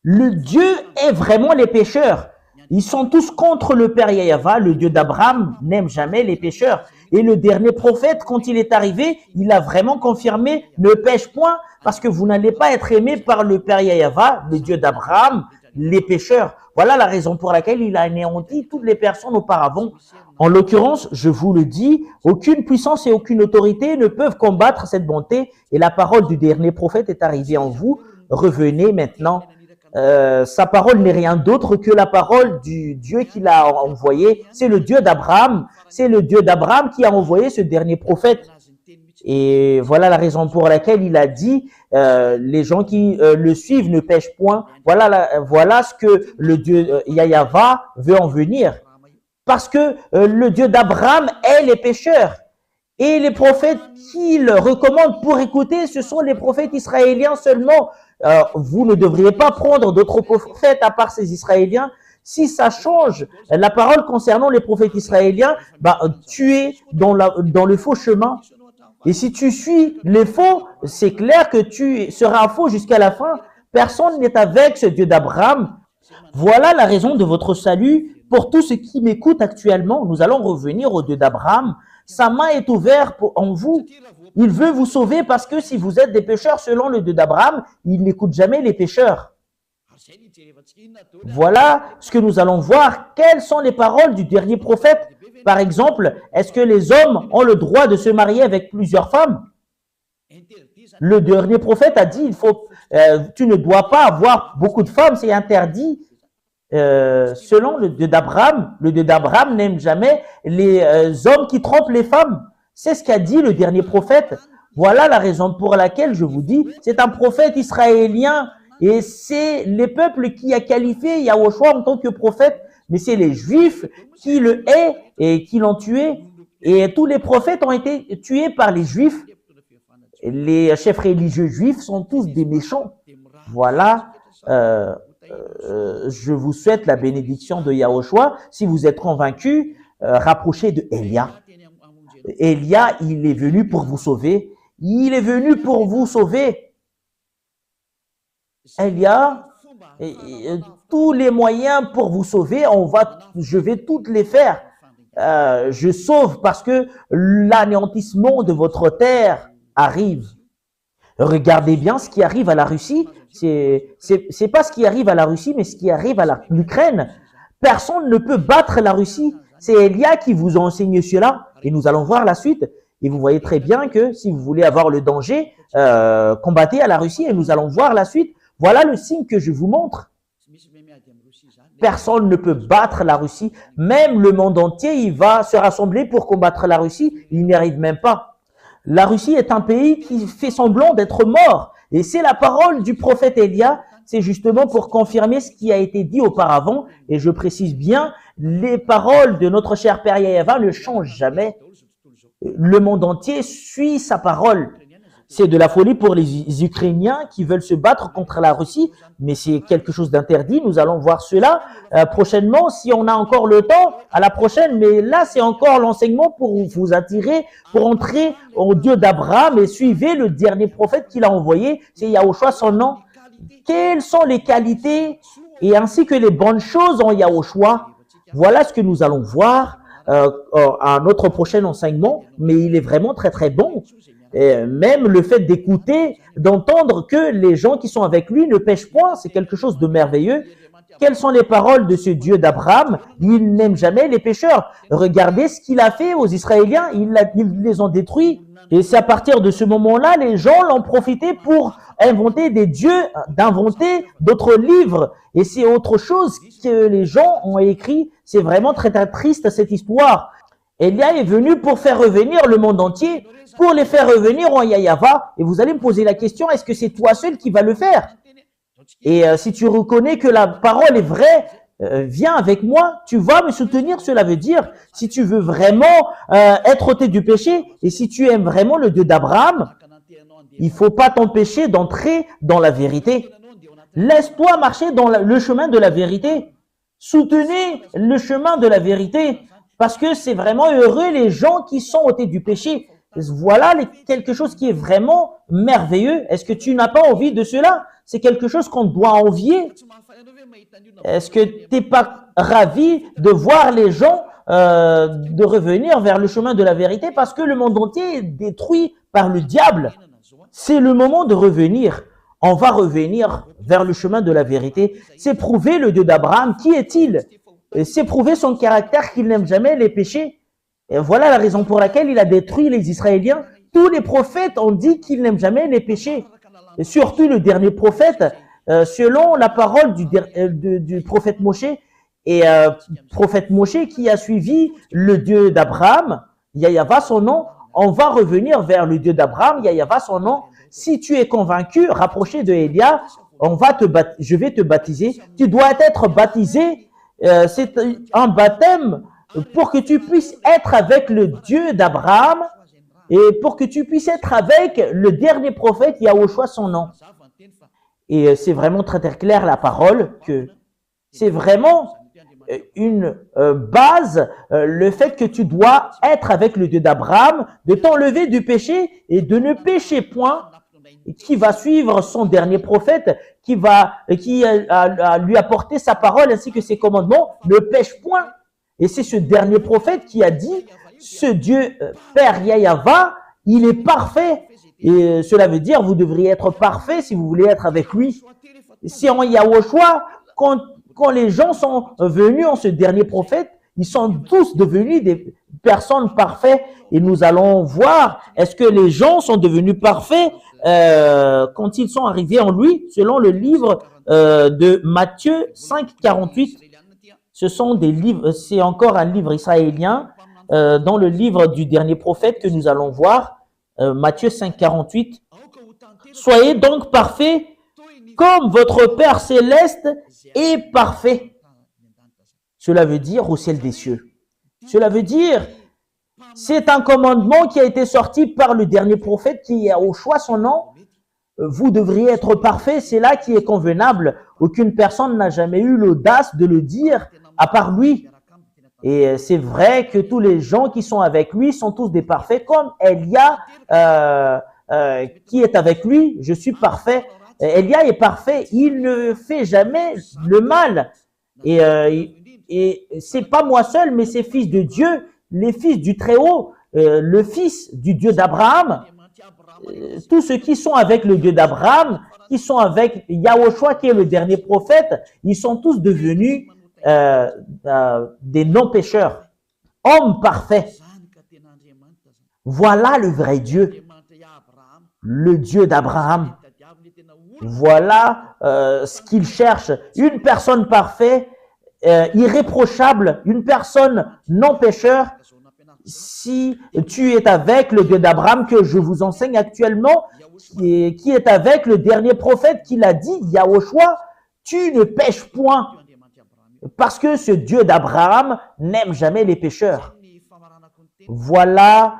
Le Dieu est vraiment les pécheurs. Ils sont tous contre le Père Yahva, le Dieu d'Abraham n'aime jamais les pécheurs. Et le dernier prophète, quand il est arrivé, il a vraiment confirmé, ne pêche point, parce que vous n'allez pas être aimé par le Père Yahva, le Dieu d'Abraham, les pécheurs. Voilà la raison pour laquelle il a anéanti toutes les personnes auparavant. En l'occurrence, je vous le dis, aucune puissance et aucune autorité ne peuvent combattre cette bonté. Et la parole du dernier prophète est arrivée en vous. Revenez maintenant. Sa parole n'est rien d'autre que la parole du Dieu qu'il a envoyé. C'est le Dieu d'Abraham. C'est le Dieu d'Abraham qui a envoyé ce dernier prophète. Et voilà la raison pour laquelle il a dit les gens qui le suivent ne pêchent point. Voilà ce que le Dieu Yahva veut en venir. Parce que le Dieu d'Abraham est les pécheurs. Et les prophètes qu'il recommande pour écouter, ce sont les prophètes israéliens seulement. Vous ne devriez pas prendre d'autres prophètes à part ces Israéliens. Si ça change la parole concernant les prophètes israéliens, tu es dans le faux chemin. Et si tu suis les faux, c'est clair que tu seras faux jusqu'à la fin. Personne n'est avec ce Dieu d'Abraham. Voilà la raison de votre salut. Pour tous ceux qui m'écoutent actuellement, nous allons revenir au Dieu d'Abraham. Sa main est ouverte en vous. Il veut vous sauver parce que si vous êtes des pécheurs selon le Dieu d'Abraham, il n'écoute jamais les pécheurs. Voilà ce que nous allons voir. Quelles sont les paroles du dernier prophète? Par exemple, est-ce que les hommes ont le droit de se marier avec plusieurs femmes? Le dernier prophète a dit, tu ne dois pas avoir beaucoup de femmes, c'est interdit. Selon le Dieu d'Abraham, le Dieu d'Abraham n'aime jamais les hommes qui trompent les femmes. C'est ce qu'a dit le dernier prophète. Voilà la raison pour laquelle je vous dis, c'est un prophète israélien et c'est les peuples qui a qualifié Yahushua en tant que prophète, mais c'est les Juifs qui le haïssent et qui l'ont tué. Et tous les prophètes ont été tués par les Juifs. Les chefs religieux juifs sont tous des méchants. Voilà. Je vous souhaite la bénédiction de Yahushua. Si vous êtes convaincus, rapprochez de Elia. Elia, il est venu pour vous sauver. Il est venu pour vous sauver. Elia, tous les moyens pour vous sauver, je vais toutes les faire. Je sauve parce que l'anéantissement de votre terre arrive. Regardez bien ce qui arrive à la Russie. C'est pas ce qui arrive à la Russie, mais ce qui arrive à l'Ukraine. Personne ne peut battre la Russie. C'est Elia qui vous a enseigné cela. Et nous allons voir la suite. Et vous voyez très bien que si vous voulez avoir le danger, combattez à la Russie. Et nous allons voir la suite. Voilà le signe que je vous montre. Personne ne peut battre la Russie. Même le monde entier, il va se rassembler pour combattre la Russie. Il n'y arrive même pas. La Russie est un pays qui fait semblant d'être mort. Et c'est la parole du prophète Elia. C'est justement pour confirmer ce qui a été dit auparavant. Et je précise bien, les paroles de notre cher Père Yahva ne changent jamais. Le monde entier suit sa parole. C'est de la folie pour les Ukrainiens qui veulent se battre contre la Russie, mais c'est quelque chose d'interdit. Nous allons voir cela prochainement, si on a encore le temps, à la prochaine. Mais là, c'est encore l'enseignement pour vous attirer, pour entrer au Dieu d'Abraham et suivez le dernier prophète qu'il a envoyé, c'est Yahushua son nom. Quelles sont les qualités et ainsi que les bonnes choses en Yahushua? Voilà ce que nous allons voir à notre prochain enseignement, mais il est vraiment très très bon. Et même le fait d'écouter, d'entendre que les gens qui sont avec lui ne pêchent point, c'est quelque chose de merveilleux. Quelles sont les paroles de ce Dieu d'Abraham? Il n'aime jamais les pécheurs. Regardez ce qu'il a fait aux Israéliens, ils les ont détruits. Et c'est à partir de ce moment-là, les gens l'ont profité pour inventer des dieux, d'inventer d'autres livres. Et c'est autre chose que les gens ont écrit. C'est vraiment très très triste cette histoire. Elia est venu pour faire revenir le monde entier, pour les faire revenir en Yahva. Et vous allez me poser la question, est-ce que c'est toi seul qui va le faire? Et si tu reconnais que la parole est vraie, viens avec moi, tu vas me soutenir. Cela veut dire, si tu veux vraiment être ôté du péché, et si tu aimes vraiment le Dieu d'Abraham, il faut pas t'empêcher d'entrer dans la vérité. Laisse-toi marcher dans le chemin de la vérité. Soutenez le chemin de la vérité. Parce que c'est vraiment heureux les gens qui sont ôtés du péché. Voilà quelque chose qui est vraiment merveilleux. Est-ce que tu n'as pas envie de cela? c'est quelque chose qu'on doit envier. Est-ce que tu n'es pas ravi de voir les gens de revenir vers le chemin de la vérité parce que le monde entier est détruit par le diable? C'est le moment de revenir. On va revenir vers le chemin de la vérité. C'est prouver le Dieu d'Abraham. Qui est-il? C'est prouver son caractère, qu'il n'aime jamais les péchés. Et voilà la raison pour laquelle il a détruit les Israéliens. Tous les prophètes ont dit qu'ils n'aiment jamais les péchés. Et surtout le dernier prophète, selon la parole du prophète Moshe, et prophète Moshe qui a suivi le Dieu d'Abraham, Yahva son nom, on va revenir vers le Dieu d'Abraham, Yahva son nom. Si tu es convaincu, rapproché de Élia, je vais te baptiser. Tu dois être baptisé. C'est un baptême pour que tu puisses être avec le Dieu d'Abraham et pour que tu puisses être avec le dernier prophète, Yahushua son nom. Et c'est vraiment très, très clair la parole que c'est vraiment une base, le fait que tu dois être avec le Dieu d'Abraham, de t'enlever du péché et de ne pécher point, qui va suivre son dernier prophète, qui a lui apporté sa parole ainsi que ses commandements, ne pêche point. Et c'est ce dernier prophète qui a dit, ce Dieu Père Yahva, il est parfait. Et cela veut dire, vous devriez être parfait si vous voulez être avec lui. Si en Yahushua, quand les gens sont venus en ce dernier prophète, ils sont tous devenus des personnes parfaites. Et nous allons voir, est-ce que les gens sont devenus parfaits quand ils sont arrivés en lui, selon le livre de Matthieu 5, 48. Ce sont des livres, c'est encore un livre israélien dans le livre du dernier prophète que nous allons voir, Matthieu 5, 48. Soyez donc parfaits comme votre Père céleste est parfait. Cela veut dire au ciel des cieux. Cela veut dire, c'est un commandement qui a été sorti par le dernier prophète qui a au choix son nom. Vous devriez être parfait, c'est là qui est convenable. Aucune personne n'a jamais eu l'audace de le dire à part lui. Et c'est vrai que tous les gens qui sont avec lui sont tous des parfaits, comme Elia qui est avec lui. Je suis parfait. Elia est parfait. Il ne fait jamais le mal. Et c'est pas moi seul, mais c'est fils de Dieu, les fils du Très-Haut, le fils du Dieu d'Abraham. Tous ceux qui sont avec le Dieu d'Abraham, qui sont avec Yahushua qui est le dernier prophète, ils sont tous devenus des non-pécheurs, hommes parfaits. Voilà le vrai Dieu, le Dieu d'Abraham. Voilà ce qu'il cherche, une personne parfaite, irréprochable, une personne non-pécheur. Si tu es avec le Dieu d'Abraham que je vous enseigne actuellement, qui est avec le dernier prophète qui l'a dit, Yahushua, tu ne pêches point. Parce que ce Dieu d'Abraham n'aime jamais les pécheurs. Voilà,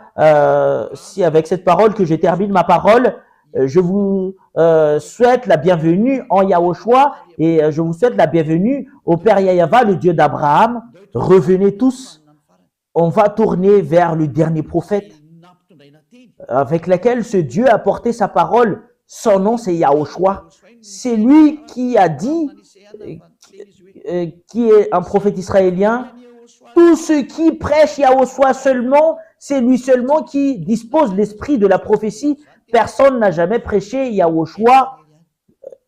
si avec cette parole que je termine ma parole, je vous souhaite la bienvenue en Yahushua et je vous souhaite la bienvenue au Père Yahva, le Dieu d'Abraham. Revenez tous. On va tourner vers le dernier prophète avec lequel ce Dieu a porté sa parole. Son nom, c'est Yahushua. C'est lui qui a dit, qui est un prophète israélien, tous ceux qui prêchent Yahushua seulement, c'est lui seulement qui dispose l'esprit de la prophétie. Personne n'a jamais prêché Yahushua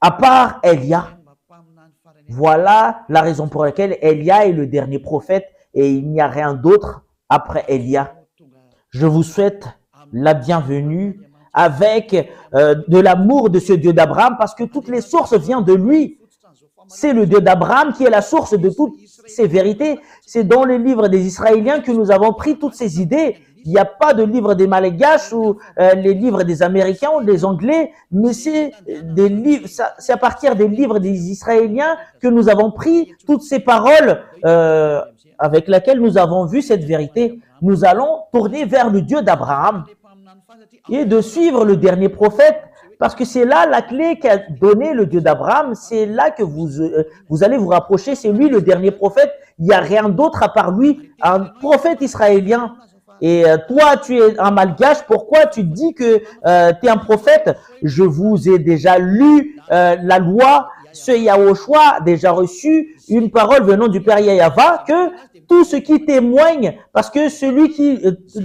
à part Elia. Voilà la raison pour laquelle Elia est le dernier prophète et il n'y a rien d'autre après Elia. Je vous souhaite la bienvenue avec de l'amour de ce Dieu d'Abraham parce que toutes les sources viennent de lui. C'est le Dieu d'Abraham qui est la source de toutes ces vérités. C'est dans les livres des Israéliens que nous avons pris toutes ces idées. Il n'y a pas de livre des Malgaches ou les livres des Américains ou des Anglais, mais c'est des livres. C'est à partir des livres des Israéliens que nous avons pris toutes ces paroles avec lesquelles nous avons vu cette vérité. Nous allons tourner vers le Dieu d'Abraham et de suivre le dernier prophète, parce que c'est là la clé qu'a donné le Dieu d'Abraham. C'est là que vous allez vous rapprocher. C'est lui le dernier prophète. Il n'y a rien d'autre à part lui, un prophète israélien. Et toi, tu es un malgache, pourquoi tu dis que tu es un prophète? Je vous ai déjà lu la loi, ce Yahushua a déjà reçu une parole venant du Père Yahava, que tout ce qui témoigne, parce que celui qui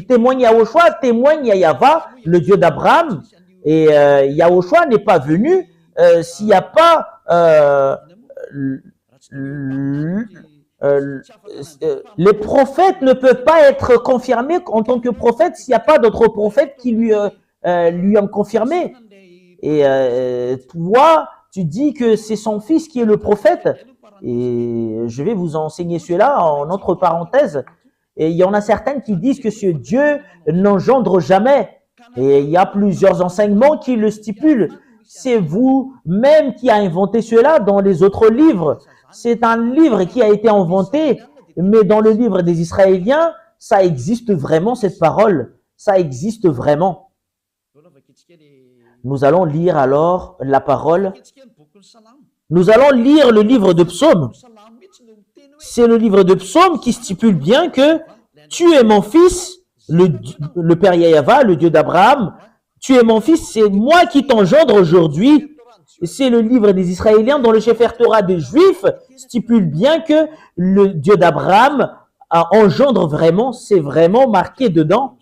témoigne Yahushua témoigne Yahava, le Dieu d'Abraham, et Yahushua n'est pas venu s'il n'y a pas les prophètes ne peuvent pas être confirmés en tant que prophètes s'il n'y a pas d'autres prophètes qui lui ont confirmé. Et toi, tu dis que c'est son fils qui est le prophète. Et je vais vous enseigner cela en entre parenthèses. Et il y en a certaines qui disent que ce Dieu n'engendre jamais. Et il y a plusieurs enseignements qui le stipulent. C'est vous-même qui a inventé cela dans les autres livres. C'est un livre qui a été inventé, mais dans le livre des Israéliens, ça existe vraiment cette parole. Ça existe vraiment. Nous allons lire alors la parole. Nous allons lire le livre de Psaume. C'est le livre de Psaume qui stipule bien que tu es mon fils, le Père Yahava, le Dieu d'Abraham. Tu es mon fils, c'est moi qui t'engendre aujourd'hui. C'est le livre des Israéliens dont le Sefer Torah des Juifs stipule bien que le Dieu d'Abraham engendre vraiment, c'est vraiment marqué dedans.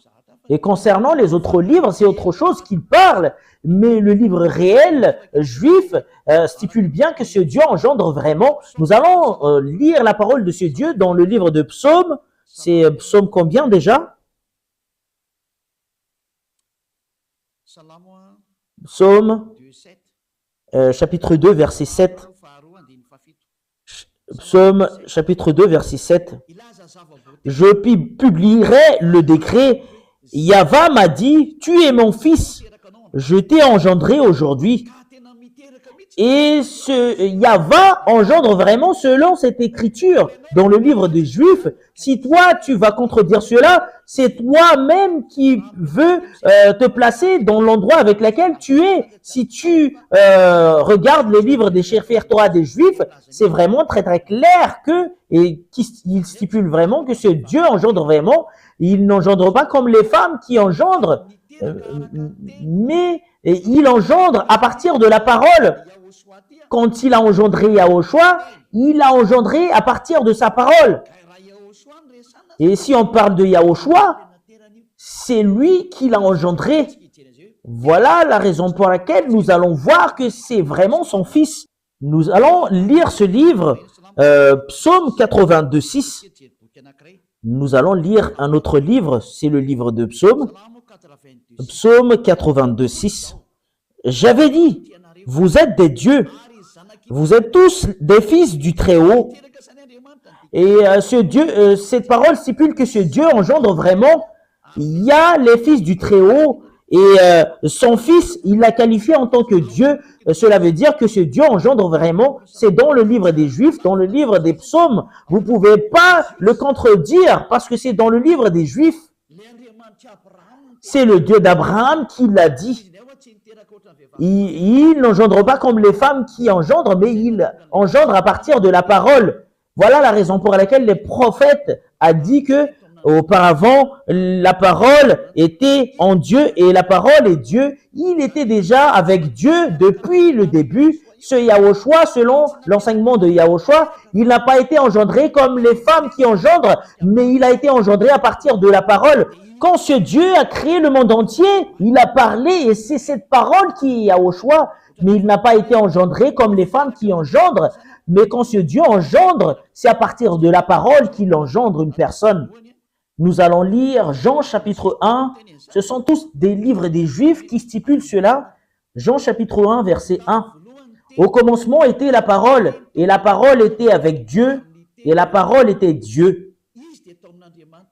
Et concernant les autres livres, c'est autre chose qu'il parle. Mais le livre réel juif stipule bien que ce Dieu engendre vraiment. Nous allons lire la parole de ce Dieu dans le livre de Psaume. C'est Psaume combien déjà? Psaume chapitre 2, verset 7. Psaume chapitre 2, verset 7. Je publierai le décret. Yahva m'a dit, tu es mon fils, je t'ai engendré aujourd'hui. Et ce Yahva engendre vraiment selon cette écriture dans le livre des Juifs. Si toi, tu vas contredire cela, c'est toi-même qui veux te placer dans l'endroit avec lequel tu es. Si tu regardes les livres des Sefer Torah des Juifs, c'est vraiment très très clair que, et il stipule vraiment que ce Dieu engendre vraiment. Il n'engendre pas comme les femmes qui engendrent, mais il engendre à partir de la parole. Quand il a engendré Yahushua, il a engendré à partir de sa parole. Et si on parle de Yahushua, c'est lui qui l'a engendré. Voilà la raison pour laquelle nous allons voir que c'est vraiment son fils. Nous allons lire ce livre, Psaume 82:6. Nous allons lire un autre livre, c'est le livre de Psaume. Psaume 82:6. J'avais dit, vous êtes des dieux, vous êtes tous des fils du Très-Haut. Et ce Dieu, cette parole stipule que ce Dieu engendre vraiment. Il y a les fils du Très-Haut et son fils, il l'a qualifié en tant que Dieu. Cela veut dire que ce Dieu engendre vraiment. C'est dans le livre des Juifs, dans le livre des Psaumes. Vous pouvez pas le contredire parce que c'est dans le livre des Juifs. C'est le Dieu d'Abraham qui l'a dit. Il n'engendre pas comme les femmes qui engendrent, mais il engendre à partir de la parole. Voilà la raison pour laquelle les prophètes a dit que auparavant la parole était en Dieu et la parole est Dieu. Il était déjà avec Dieu depuis le début. Ce Yahushua, selon l'enseignement de Yahushua, il n'a pas été engendré comme les femmes qui engendrent, mais il a été engendré à partir de la parole. Quand ce Dieu a créé le monde entier, il a parlé et c'est cette parole qui est Yahushua, mais il n'a pas été engendré comme les femmes qui engendrent. Mais quand ce Dieu engendre, c'est à partir de la parole qu'il engendre une personne. Nous allons lire Jean chapitre 1. Ce sont tous des livres des Juifs qui stipulent cela. Jean chapitre 1, verset 1. Au commencement était la parole, et la parole était avec Dieu, et la parole était Dieu.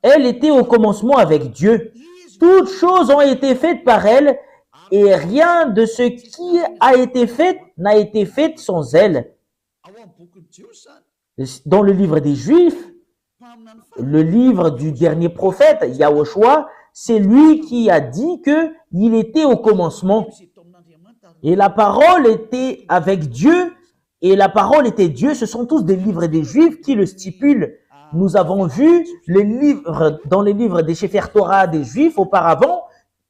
Elle était au commencement avec Dieu. Toutes choses ont été faites par elle, et rien de ce qui a été fait n'a été fait sans elle. Dans le livre des Juifs, le livre du dernier prophète, Yahushua, c'est lui qui a dit qu'il était au commencement. Et la parole était avec Dieu, et la parole était Dieu. Ce sont tous des livres des Juifs qui le stipulent. Nous avons vu les livres, dans les livres des Sefer Torah des Juifs auparavant,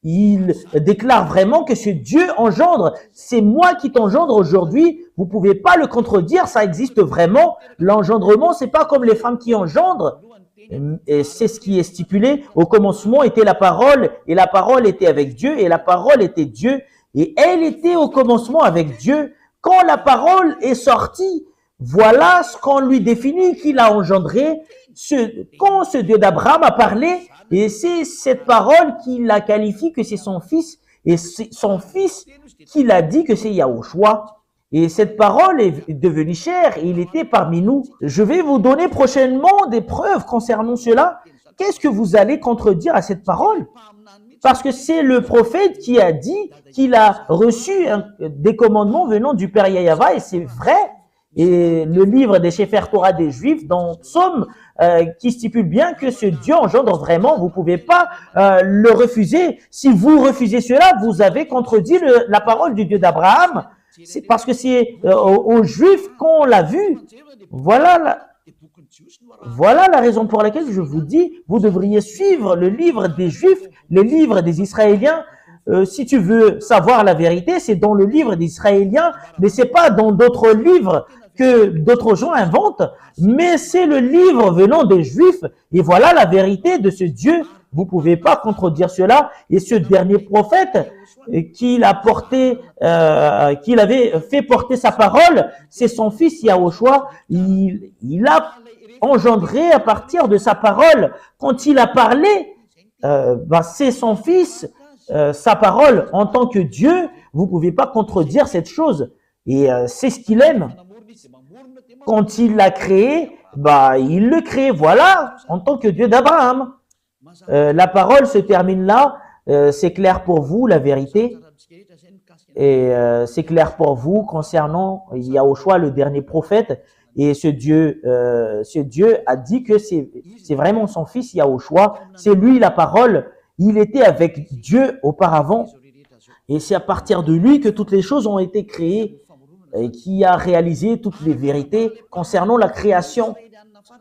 il déclare vraiment que ce Dieu engendre. C'est moi qui t'engendre aujourd'hui. Vous pouvez pas le contredire. Ça existe vraiment. L'engendrement, c'est pas comme les femmes qui engendrent. Et c'est ce qui est stipulé. Au commencement était la parole, et la parole était avec Dieu, et la parole était Dieu, et elle était au commencement avec Dieu. Quand la parole est sortie, voilà ce qu'on lui définit qu'il a engendré. Quand ce Dieu d'Abraham a parlé, et c'est cette parole qui la qualifie que c'est son fils, et c'est son fils qui l'a dit que c'est Yahushua. Et cette parole est devenue chère, et il était parmi nous. Je vais vous donner prochainement des preuves concernant cela. Qu'est-ce que vous allez contredire à cette parole? Parce que c'est le prophète qui a dit qu'il a reçu des commandements venant du Père Yahava, et c'est vrai. Et le livre des Sefer Torah des Juifs, dans Psaume, qui stipule bien que ce Dieu engendre vraiment, vous pouvez pas le refuser. Si vous refusez cela, vous avez contredit la parole du Dieu d'Abraham. C'est parce que c'est aux Juifs qu'on l'a vu. Voilà la raison pour laquelle je vous dis, vous devriez suivre le livre des Juifs, les livres des Israéliens. Si tu veux savoir la vérité, c'est dans le livre des Israéliens, mais c'est pas dans d'autres livres que d'autres gens inventent, mais c'est le livre venant des Juifs. Et voilà la vérité de ce Dieu. Vous pouvez pas contredire cela. Et ce dernier prophète qu'il avait fait porter sa parole, c'est son fils Yahushua. Il a engendré à partir de sa parole. Quand il a parlé, c'est son fils, sa parole en tant que Dieu. Vous pouvez pas contredire cette chose. Et c'est ce qu'il aime. Quand il l'a créé, il le crée. Voilà, en tant que Dieu d'Abraham. La parole se termine là. C'est clair pour vous, la vérité. Et c'est clair pour vous concernant Yahushua, le dernier prophète. Et ce Dieu a dit que c'est vraiment son fils Yahushua. C'est lui la parole. Il était avec Dieu auparavant. Et c'est à partir de lui que toutes les choses ont été créées et qui a réalisé toutes les vérités concernant la création.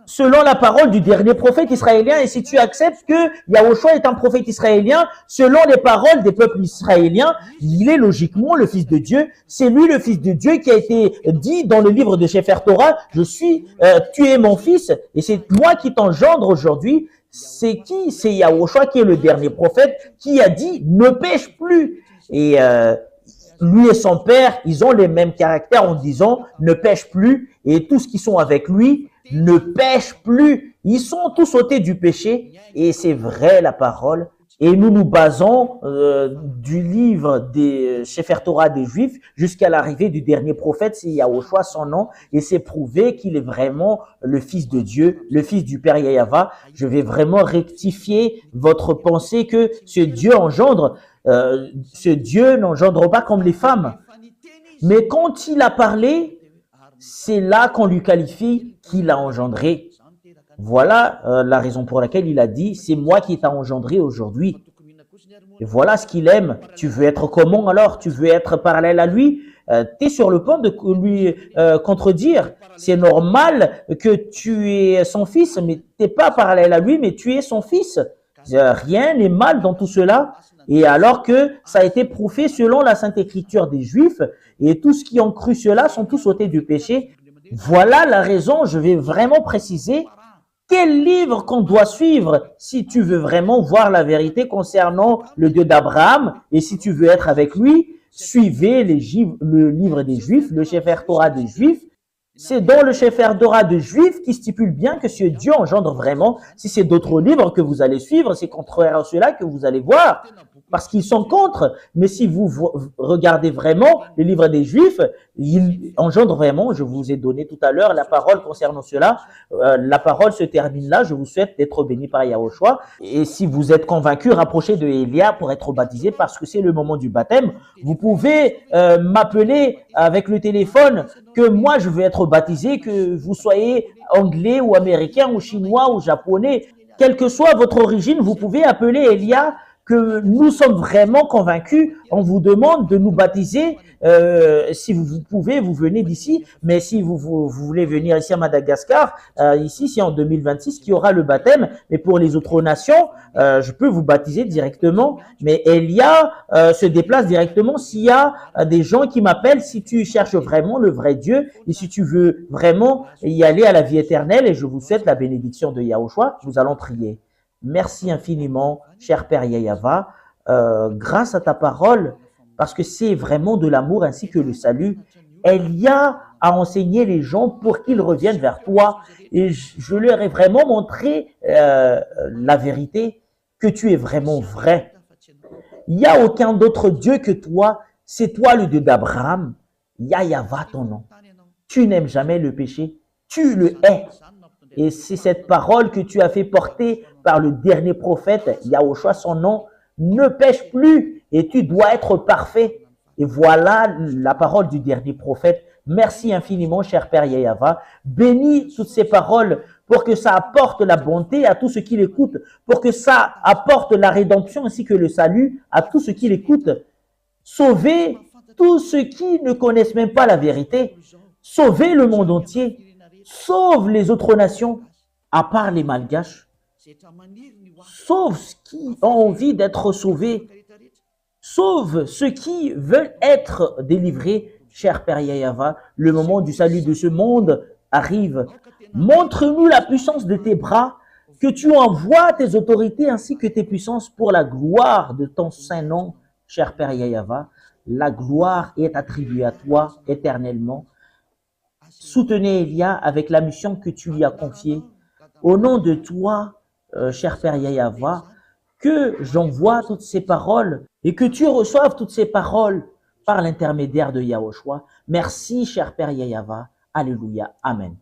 Selon la parole du dernier prophète israélien, et si tu acceptes que Yahushua est un prophète israélien, selon les paroles des peuples israéliens, il est logiquement le fils de Dieu. C'est lui le fils de Dieu qui a été dit dans le livre de Sefer Torah, tu es mon fils, et c'est moi qui t'engendre aujourd'hui. C'est qui? C'est Yahushua qui est le dernier prophète qui a dit ne pêche plus. Et lui et son père, ils ont les mêmes caractères en disant ne pêche plus, et tous qui sont avec lui ne pêchent plus. Ils sont tous ôtés du péché, et c'est vrai la parole. Et nous nous basons du livre des Sefer Torah des Juifs jusqu'à l'arrivée du dernier prophète, c'est Yahushua son nom, et c'est prouvé qu'il est vraiment le fils de Dieu, le fils du Père Yahava. Je vais vraiment rectifier votre pensée que ce Dieu engendre. Ce Dieu n'engendre pas comme les femmes. Mais quand il a parlé, c'est là qu'on lui qualifie qu'il a engendré. Voilà la raison pour laquelle il a dit, c'est moi qui t'ai engendré aujourd'hui. Et voilà ce qu'il aime. Tu veux être comment alors? Tu veux être parallèle à lui? Tu es sur le point de lui contredire. C'est normal que tu es son fils, mais tu n'es pas parallèle à lui, mais tu es son fils. Rien n'est mal dans tout cela. Et alors que ça a été prouvé selon la Sainte Écriture des Juifs, et tous qui ont cru cela sont tous ôtés du péché. Voilà la raison, je vais vraiment préciser quel livre qu'on doit suivre si tu veux vraiment voir la vérité concernant le Dieu d'Abraham, et si tu veux être avec lui, suivez le livre des Juifs, le Sefer Torah des Juifs. C'est dans le Sefer Torah des Juifs qui stipule bien que ce Dieu engendre vraiment. Si c'est d'autres livres que vous allez suivre, c'est contraire à cela que vous allez voir, parce qu'ils sont contre. Mais si vous regardez vraiment les livres des Juifs, ils engendrent vraiment. Je vous ai donné tout à l'heure la parole concernant cela. La parole se termine là. Je vous souhaite d'être bénis par Yahushua. Et si vous êtes convaincu, rapprochez de Elia pour être baptisé, parce que c'est le moment du baptême. Vous pouvez m'appeler avec le téléphone que moi je veux être baptisé, que vous soyez anglais ou américain ou chinois ou japonais. Quelle que soit votre origine, vous pouvez appeler Elia que nous sommes vraiment convaincus, on vous demande de nous baptiser. Si vous pouvez, vous venez d'ici. Mais si vous voulez venir ici à Madagascar, ici, c'est en 2026 qu'il y aura le baptême. Mais pour les autres nations, je peux vous baptiser directement. Mais Elia se déplace directement s'il y a des gens qui m'appellent, si tu cherches vraiment le vrai Dieu et si tu veux vraiment y aller à la vie éternelle. Et je vous souhaite la bénédiction de Yahushua. Nous allons prier. Merci infiniment, cher Père Yayava, grâce à ta parole, parce que c'est vraiment de l'amour ainsi que le salut. Elia a enseigné les gens pour qu'ils reviennent vers toi et je leur ai vraiment montré la vérité, que tu es vraiment vrai. Il n'y a aucun d'autre Dieu que toi, c'est toi le Dieu d'Abraham. Yayava ton nom. Tu n'aimes jamais le péché, tu le hais. Et c'est cette parole que tu as fait porter par le dernier prophète, Yahushua, son nom, ne pêche plus et tu dois être parfait. Et voilà la parole du dernier prophète. Merci infiniment, cher Père Yayava. Bénis toutes ces paroles pour que ça apporte la bonté à tous ceux qui l'écoutent, pour que ça apporte la rédemption ainsi que le salut à tous ceux qui l'écoutent. Sauvez tous ceux qui ne connaissent même pas la vérité. Sauvez le monde entier. Sauve les autres nations, à part les Malgaches. Sauve ceux qui ont envie d'être sauvés. Sauve ceux qui veulent être délivrés. Cher Père Yayava, le moment du salut de ce monde arrive. Montre-nous la puissance de tes bras, que tu envoies tes autorités ainsi que tes puissances pour la gloire de ton saint nom, cher Père Yayava. La gloire est attribuée à toi éternellement. Soutenez Elia avec la mission que tu lui as confiée. Au nom de toi, cher Père Yayava, que j'envoie toutes ces paroles et que tu reçoives toutes ces paroles par l'intermédiaire de Yahushua. Merci, cher Père Yayava. Alléluia. Amen.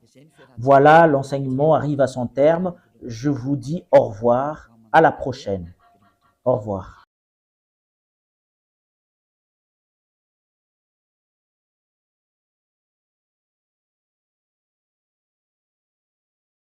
Voilà, l'enseignement arrive à son terme. Je vous dis au revoir. À la prochaine. Au revoir.